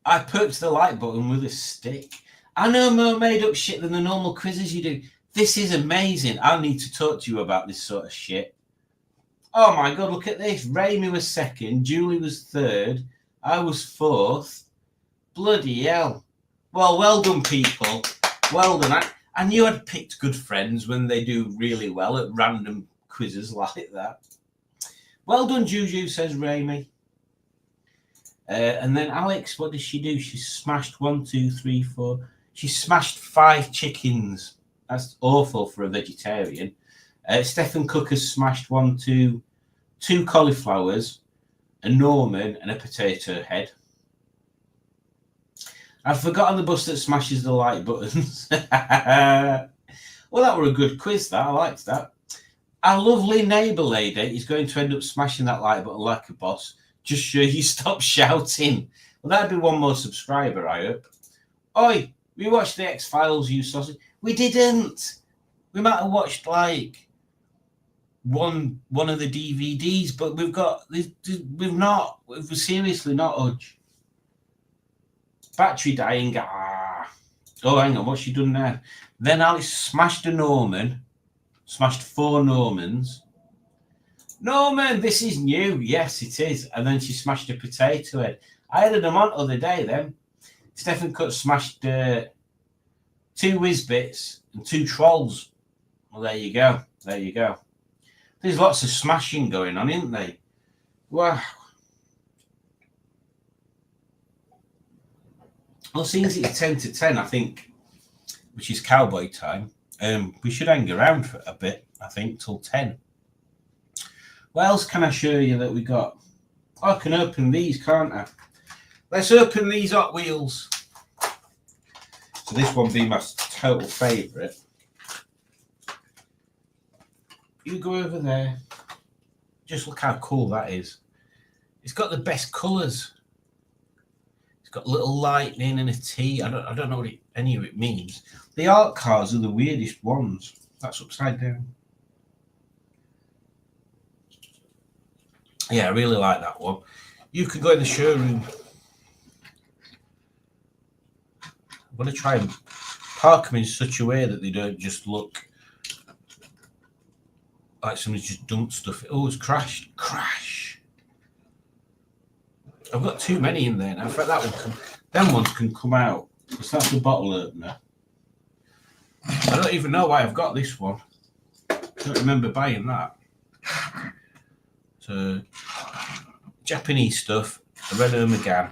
I poked the like button with a stick. I know more made up shit than the normal quizzes you do. This is amazing. I need to talk to you about this sort of shit. Oh my God, look at this. Raimi was 2nd, Julie was 3rd, I was 4th. Bloody hell. Well done, people. Well done. I knew I'd picked good friends when they do really well at random quizzes like that. Well done, Juju, says Raimi. And then Alex, what does she do? She smashed 1, 2, 3, 4. She smashed 5 chickens. That's awful for a vegetarian. Stephen Cook has smashed 1, 2 cauliflowers, a Norman, and a potato head. I'd forgotten the bus that smashes the like buttons. Well, that were a good quiz, that. I liked that. Our lovely neighbour lady is going to end up smashing that like button like a boss. Just sure you stop shouting. Well, that'd be 1 more subscriber, I hope. Oi, we watched the X-Files, you sausage. We didn't. We might have watched like one of the DVDs, but we've seriously not, Udge. Battery dying. Oh, hang on, what's she done there? Then Alice smashed a Norman, smashed 4 Normans. Norman, this is new. Yes, it is. And then she smashed a potato head. I had them on other day then. Stephen Cut smashed 2 Whizbits and 2 Trolls. Well, there you go. There you go. There's lots of smashing going on, isn't there? Wow. Well, since it's 10 to 10, I think, which is cowboy time, we should hang around for a bit, I think, till 10. What else can I show you that we got? Oh, I can open these, can't I? Let's open these Hot Wheels. So this one being my total favourite. You go over there. Just look how cool that is. It's got the best colours. It's got little lightning and a T. I don't know what any of it means. The art cars are the weirdest ones. That's upside down. Yeah, I really like that one. You can go in the showroom. I'm going to try and park them in such a way that they don't just look like somebody's just dumped stuff. Oh, it's crashed. Crash. I've got too many in there now. In fact, them ones can come out. Because that's the bottle opener. I don't even know why I've got this one. I don't remember buying that. So, Japanese stuff, a Renault Megane,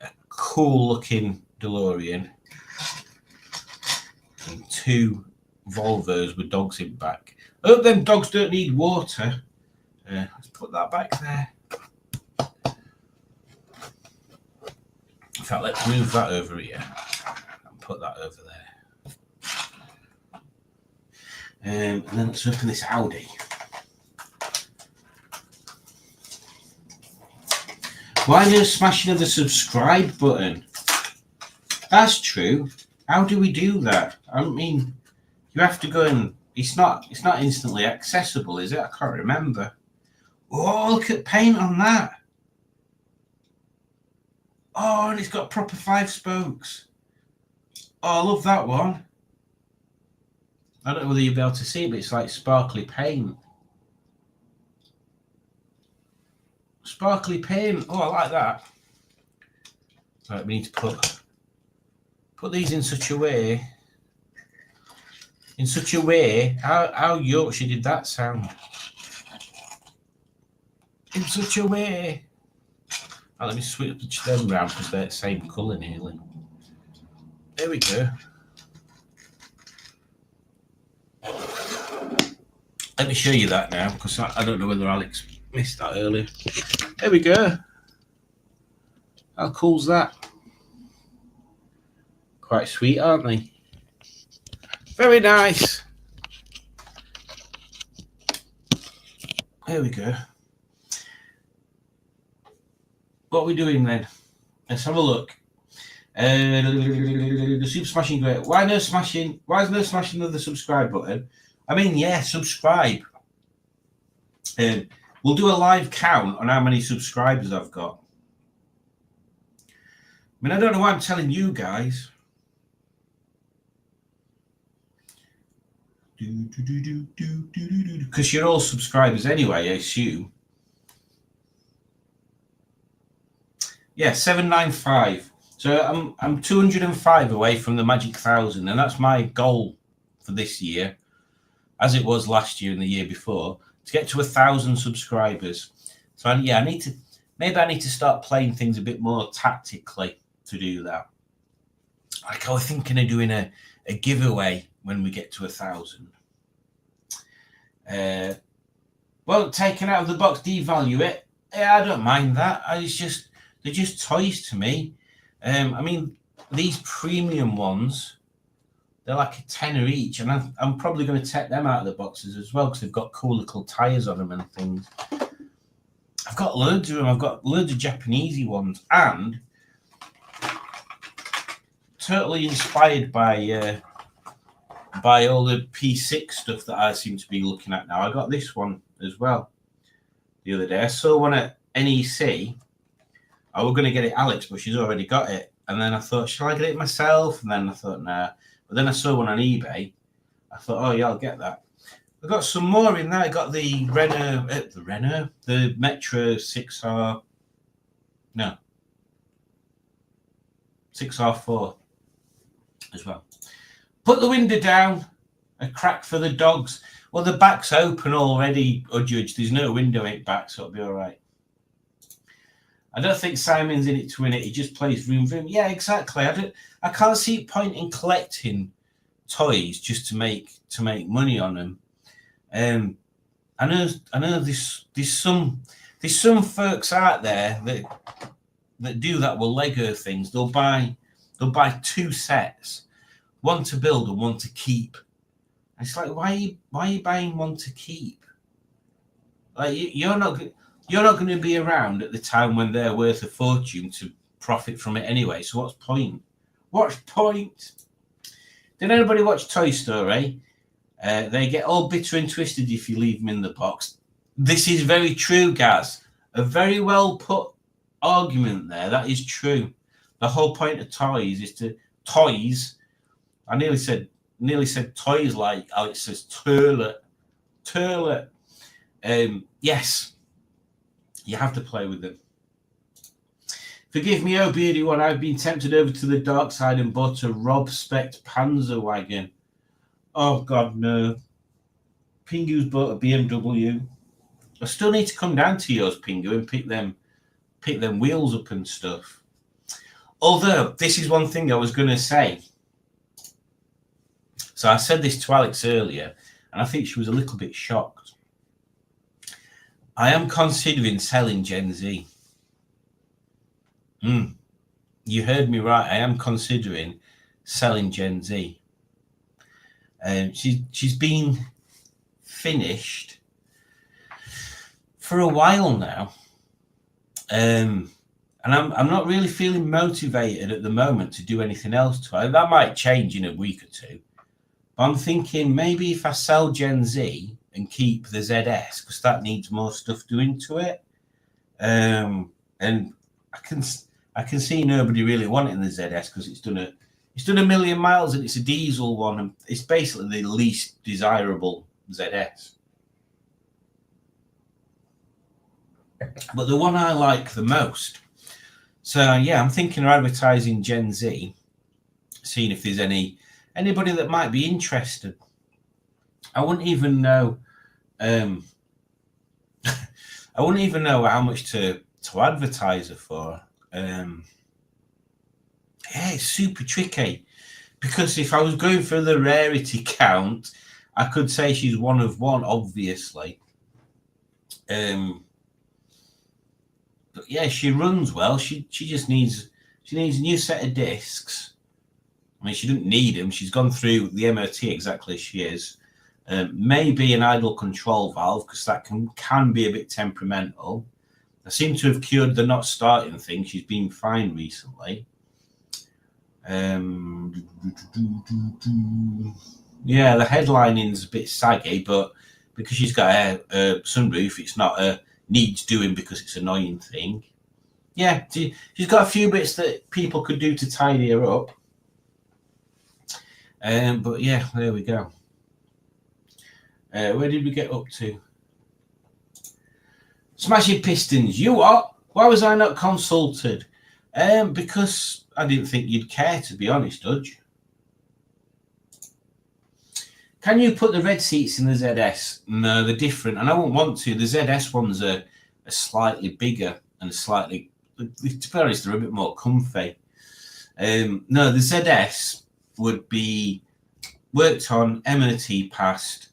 a cool looking DeLorean, and 2 Volvos with dogs in back. I hope them dogs don't need water. Let's put that back there. fact, let's move that over here and put that over there. And then let's open this Audi. Why no smashing of the subscribe button? That's true. How do we do that? I mean, you have to go and it's not instantly accessible, is it? I can't remember. Oh, look at paint on that. Oh, and it's got proper 5 spokes. Oh, I love that one. I don't know whether you'll be able to see it, but it's like sparkly paint. Sparkly paint. Oh, I like that. Right, we need to put these in such a way. In such a way. How Yorkshire did that sound? In such a way. Oh, let me switch them around because they're the same colour nearly. There we go. Let me show you that now because I don't know whether Alex missed that earlier. There we go. How cool's that? Quite sweet, aren't they? Very nice. There we go. What are we doing then? Let's have a look. The super smashing great. Why is no smashing of the subscribe button? I mean, yeah, subscribe. We'll do a live count on how many subscribers I've got. I mean, I don't know why I'm telling you guys. Because you're all subscribers anyway, I assume. Yeah, 795. So I'm 205 away from the magic 1,000, and that's my goal for this year, as it was last year and the year before, to get to 1,000 subscribers. So yeah, I need to start playing things a bit more tactically to do that. Like I was thinking of doing a giveaway when we get to 1,000. Well, taken out of the box, devalue it. Yeah, I don't mind that. They're just toys to me. I mean, these premium ones, they're like a tenner each, and I'm probably going to take them out of the boxes as well because they've got cool little tires on them and things. I've got loads of them. I've got loads of Japanesey ones, and totally inspired by all the P6 stuff that I seem to be looking at now. I got this one as well the other day. I saw one at NEC. I was going to get it Alex, but she's already got it. And then I thought, shall I get it myself? And then I thought, nah. But then I saw one on eBay. I thought, oh yeah, I'll get that. I got some more in there. I got the the Metro 6R, no, 6R4 as well. Put the window down. A crack for the dogs. Well, the back's open already, Judge. There's no window in back, so it'll be all right. I don't think Simon's in it to win it. He just plays vroom vroom. Yeah, exactly. I can't see point in collecting toys just to make money on them. I know there's some folks out there that do that with Lego things. They'll buy 2 sets, one to build and one to keep. And it's like, why are you buying one to keep? Like you're not going to be around at the time when they're worth a fortune to profit from it anyway. So what's point? What's point? Did anybody watch Toy Story? They get all bitter and twisted if you leave them in the box. This is very true, guys. A very well put argument there. That is true. The whole point of toys is to toys. I nearly said toys like Alex says toilet. Yes. You have to play with them. Forgive me, oh beardy one. I've been tempted over to the dark side and bought a Rob Specht Panzer wagon. Oh God, no. Pingu's bought a BMW. I still need to come down to yours, Pingu, and pick them wheels up and stuff. Although this is one thing I was going to say. So I said this to Alex earlier, and I think she was a little bit shocked. I am considering selling Gen Z. you heard me right. I am considering selling Gen Z. She's been finished for a while now, and I'm not really feeling motivated at the moment to do anything else to her. That might change in a week or two. But I'm thinking maybe if I sell Gen Z and keep the ZS, because that needs more stuff doing to it, and I can see nobody really wanting the ZS because it's done a million miles and it's a diesel one, and it's basically the least desirable ZS. But the one I like the most. So yeah, I'm thinking of advertising Gen Z, seeing if there's anybody that might be interested. I wouldn't even know. I wouldn't even know how much to advertise her for. Yeah, it's super tricky because if I was going for the rarity count, I could say she's one of one, obviously. But yeah, she runs well. She just needs a new set of discs. I mean, she didn't need them. She's gone through the MOT exactly as she is. Maybe an idle control valve because that can be a bit temperamental. I seem to have cured the not starting thing. She's been fine recently. Yeah, the headlining's a bit saggy, but because she's got a sunroof, it's not a needs doing because it's an annoying thing. Yeah, she's got a few bits that people could do to tidy her up. But yeah, there we go. Where did we get up to? Smashing Pistons. You are? Why was I not consulted? Because I didn't think you'd care, to be honest, Dudge. Can you put the red seats in the ZS? No, they're different, and I won't want to. The ZS ones are slightly bigger and slightly, to be honest, they're a bit more comfy. No, the ZS would be worked on, M&T passed,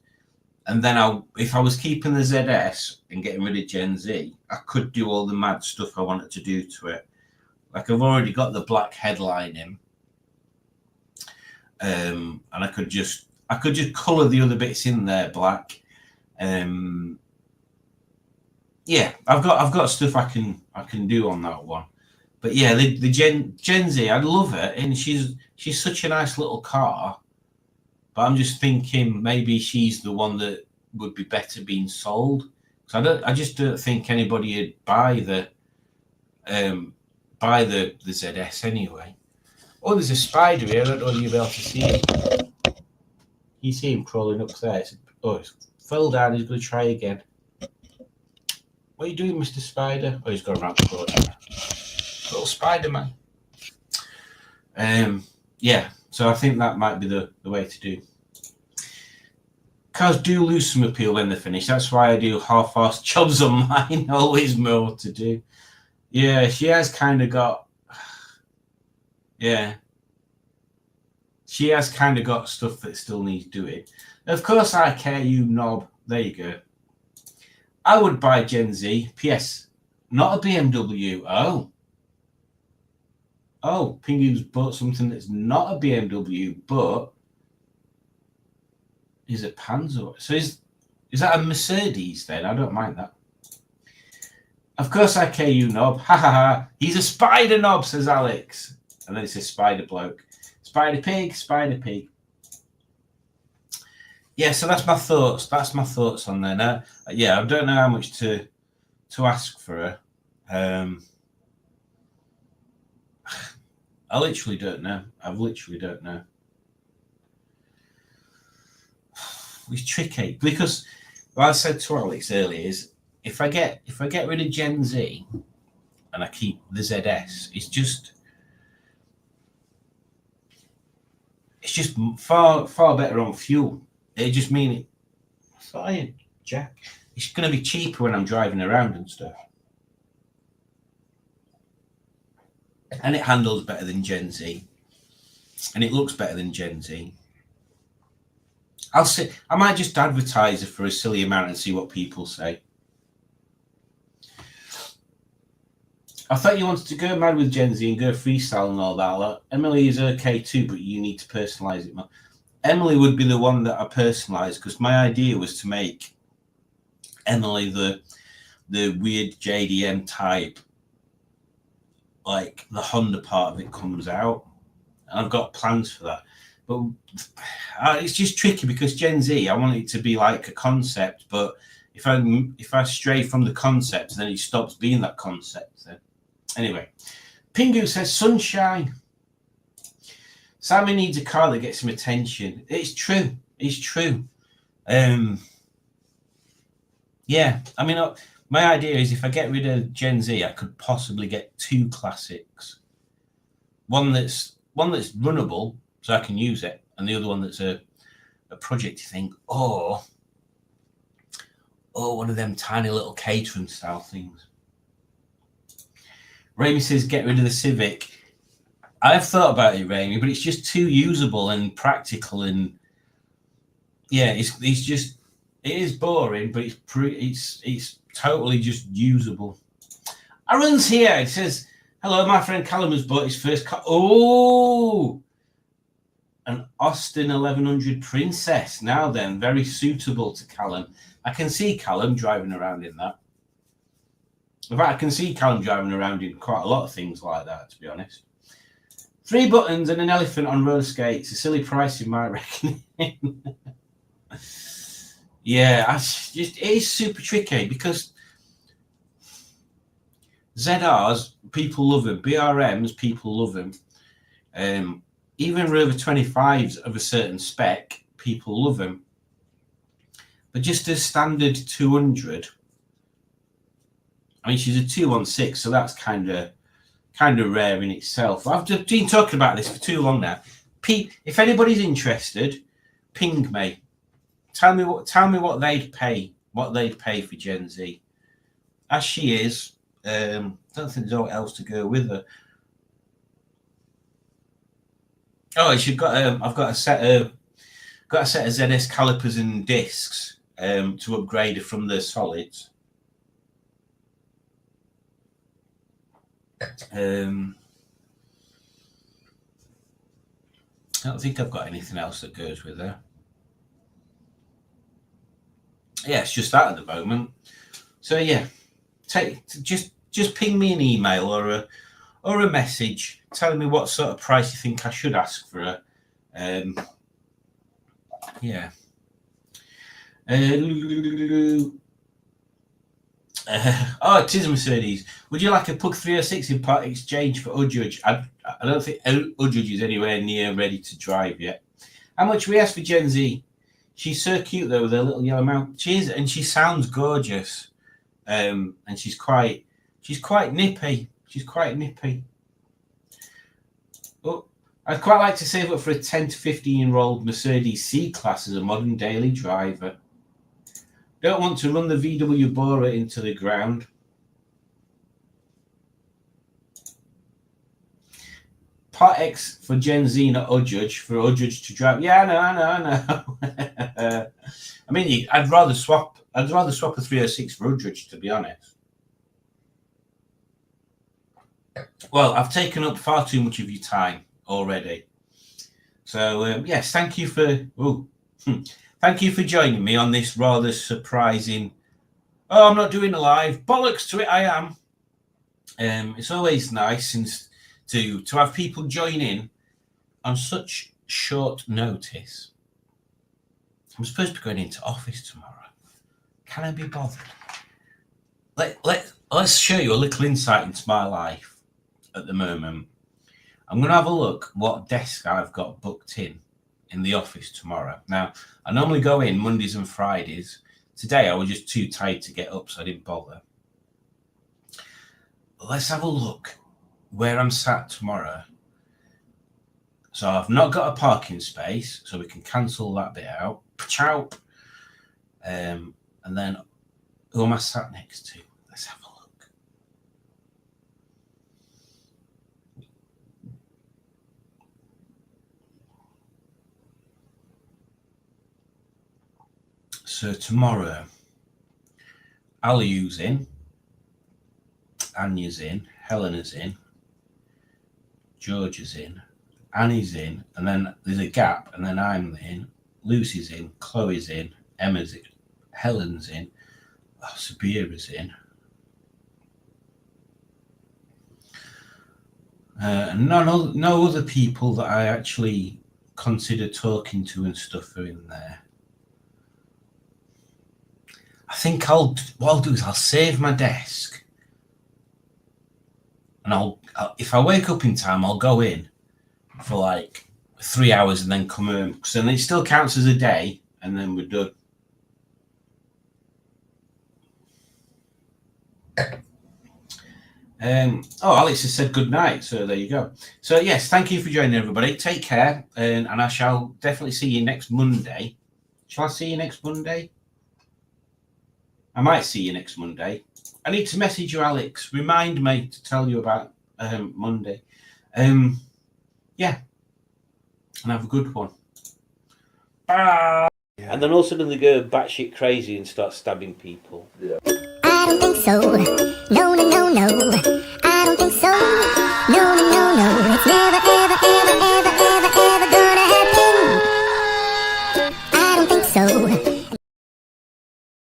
and then if I was keeping the ZS and getting rid of Gen Z, I could do all the mad stuff I wanted to do to it. Like I've already got the black headlining, and I could just colour the other bits in there black. Yeah, I've got stuff I can do on that one. But yeah, the Gen Z, I love it, and she's such a nice little car. But I'm just thinking maybe she's the one that would be better being sold. So I just don't think anybody would buy the ZS anyway. Oh, there's a spider here. I don't know whether you'll be able to see him. You see him crawling up there. It's fell down. He's going to try again. What are you doing, Mr. Spider? Oh, he's gone around the corner. Little Spider-Man. Yeah, so I think that might be the way to do. Cars do lose some appeal when they're finished. That's why I do half-assed jobs on mine. Always more to do. Yeah, she has kind of got... Yeah. She has kind of got stuff that still needs doing. Of course I care, you knob. There you go. I would buy Gen Z. P.S. Not a BMW. Oh, Pingu's bought something that's not a BMW, but is it Panzer? So is that a Mercedes then? I don't mind that. Of course I care, you knob. Ha ha ha. He's a spider knob, says Alex. And then it says spider bloke. Spider pig, spider pig. Yeah, so that's my thoughts. That's my thoughts on there. Now, yeah, I don't know how much to ask for her. I literally don't know. I literally don't know. It's tricky because what I said to Alex earlier is if I get rid of Gen Z and I keep the ZS, it's just far better on fuel. It just means fine, Jack. It's going to be cheaper when I'm driving around and stuff. And it handles better than Gen Z. And it looks better than Gen Z. I might just advertise it for a silly amount and see what people say. I thought you wanted to go mad with Gen Z and go freestyle and all that. Like, Emily is okay too, but you need to personalize it more. Emily would be the one that I personalize because my idea was to make Emily the weird JDM type, like the Honda part of it comes out, and I've got plans for that. But it's just tricky because Gen Z, I want it to be like a concept, but if I stray from the concept, then it stops being that concept. Then anyway, Pingu says sunshine. Sammy needs a car that gets him attention. It's true. It's true. Yeah, I mean, my idea is if I get rid of Gen Z, I could possibly get 2 classics. One that's runnable, so I can use it, and the other one that's a project thing, or one of them tiny little catering style things. Rami says get rid of the Civic. I've thought about it, Rami, but it's just too usable and practical, and yeah, it is boring, but it's totally just usable. Aaron's here. It says, hello, my friend Callum has bought his first car. Oh, an Austin 1100 Princess. Now then, very suitable to Callum. I can see Callum driving around in that. In fact, I can see Callum driving around in quite a lot of things like that, to be honest. 3 buttons and an elephant on roller skates. A silly price in my reckoning. Yeah, it is super tricky because ZRs, people love them. BRMs, people love them. Even Rover 25s of a certain spec, people love them. But just a standard 200, I mean, she's a 216, so that's kind of rare in itself. I've just been talking about this for too long now. Pete, if anybody's interested, ping me. Tell me what they'd pay for Gen Z. As she is, don't think there's anything else to go with her. Oh, she's got I've got a set of ZS calipers and discs to upgrade her from the solids. I don't think I've got anything else that goes with her. Yeah, it's just that at the moment. So yeah, just ping me an email or a message telling me what sort of price you think I should ask for her. Yeah. Oh, it is a Mercedes. Would you like a Pug 306 in part exchange for Udjudge? I don't think Udjudge is anywhere near ready to drive yet. How much we ask for Gen Z? She's so cute though with her little yellow mouth. She is, and she sounds gorgeous. And she's quite nippy. She's quite nippy. Oh, I'd quite like to save up for a 10 to 15-year-old Mercedes C-Class as a modern daily driver. Don't want to run the VW Bora into the ground. Part X for Gen Z, not Udjudge, for Udjudge to drive. Yeah, I know. I mean, I'd rather swap a 306 for Udjudge, to be honest. Well, I've taken up far too much of your time already. So yes, thank you for joining me on this rather surprising. Oh, I'm not doing a live. Bollocks to it, I am. It's always nice to have people join in on such short notice. I'm supposed to be going into office tomorrow. Can I be bothered? Let's show you a little insight into my life at the moment. I'm going to have a look what desk I've got booked in the office tomorrow. Now, I normally go in Mondays and Fridays. Today, I was just too tired to get up, so I didn't bother. Let's have a look where I'm sat tomorrow. So I've not got a parking space, so we can cancel that bit out. Ciao. And then who am I sat next to? Let's have a look. So tomorrow, Aliu's in, Anya's in, Helena's in, George is in, Annie's in, and then there's a gap, and then I'm in, Lucy's in, Chloe's in, Emma's in, Helen's in, Sabira's in. And no other people that I actually consider talking to and stuff are in there. I think what I'll do is I'll save my desk, and I'll if I wake up in time, I'll go in for like 3 hours and then come home, because then it still counts as a day, and then we're done. Alex has said good night, so there you go. So yes, thank you for joining, everybody. Take care, and I shall definitely see you next Monday. Shall I see you next Monday? I might see you next Monday. I need to message you, Alex. Remind me to tell you about Monday. Yeah, and have a good one. Bye. And then all of a sudden they go batshit crazy and start stabbing people. I don't think so. No, no, no, no. I don't think so.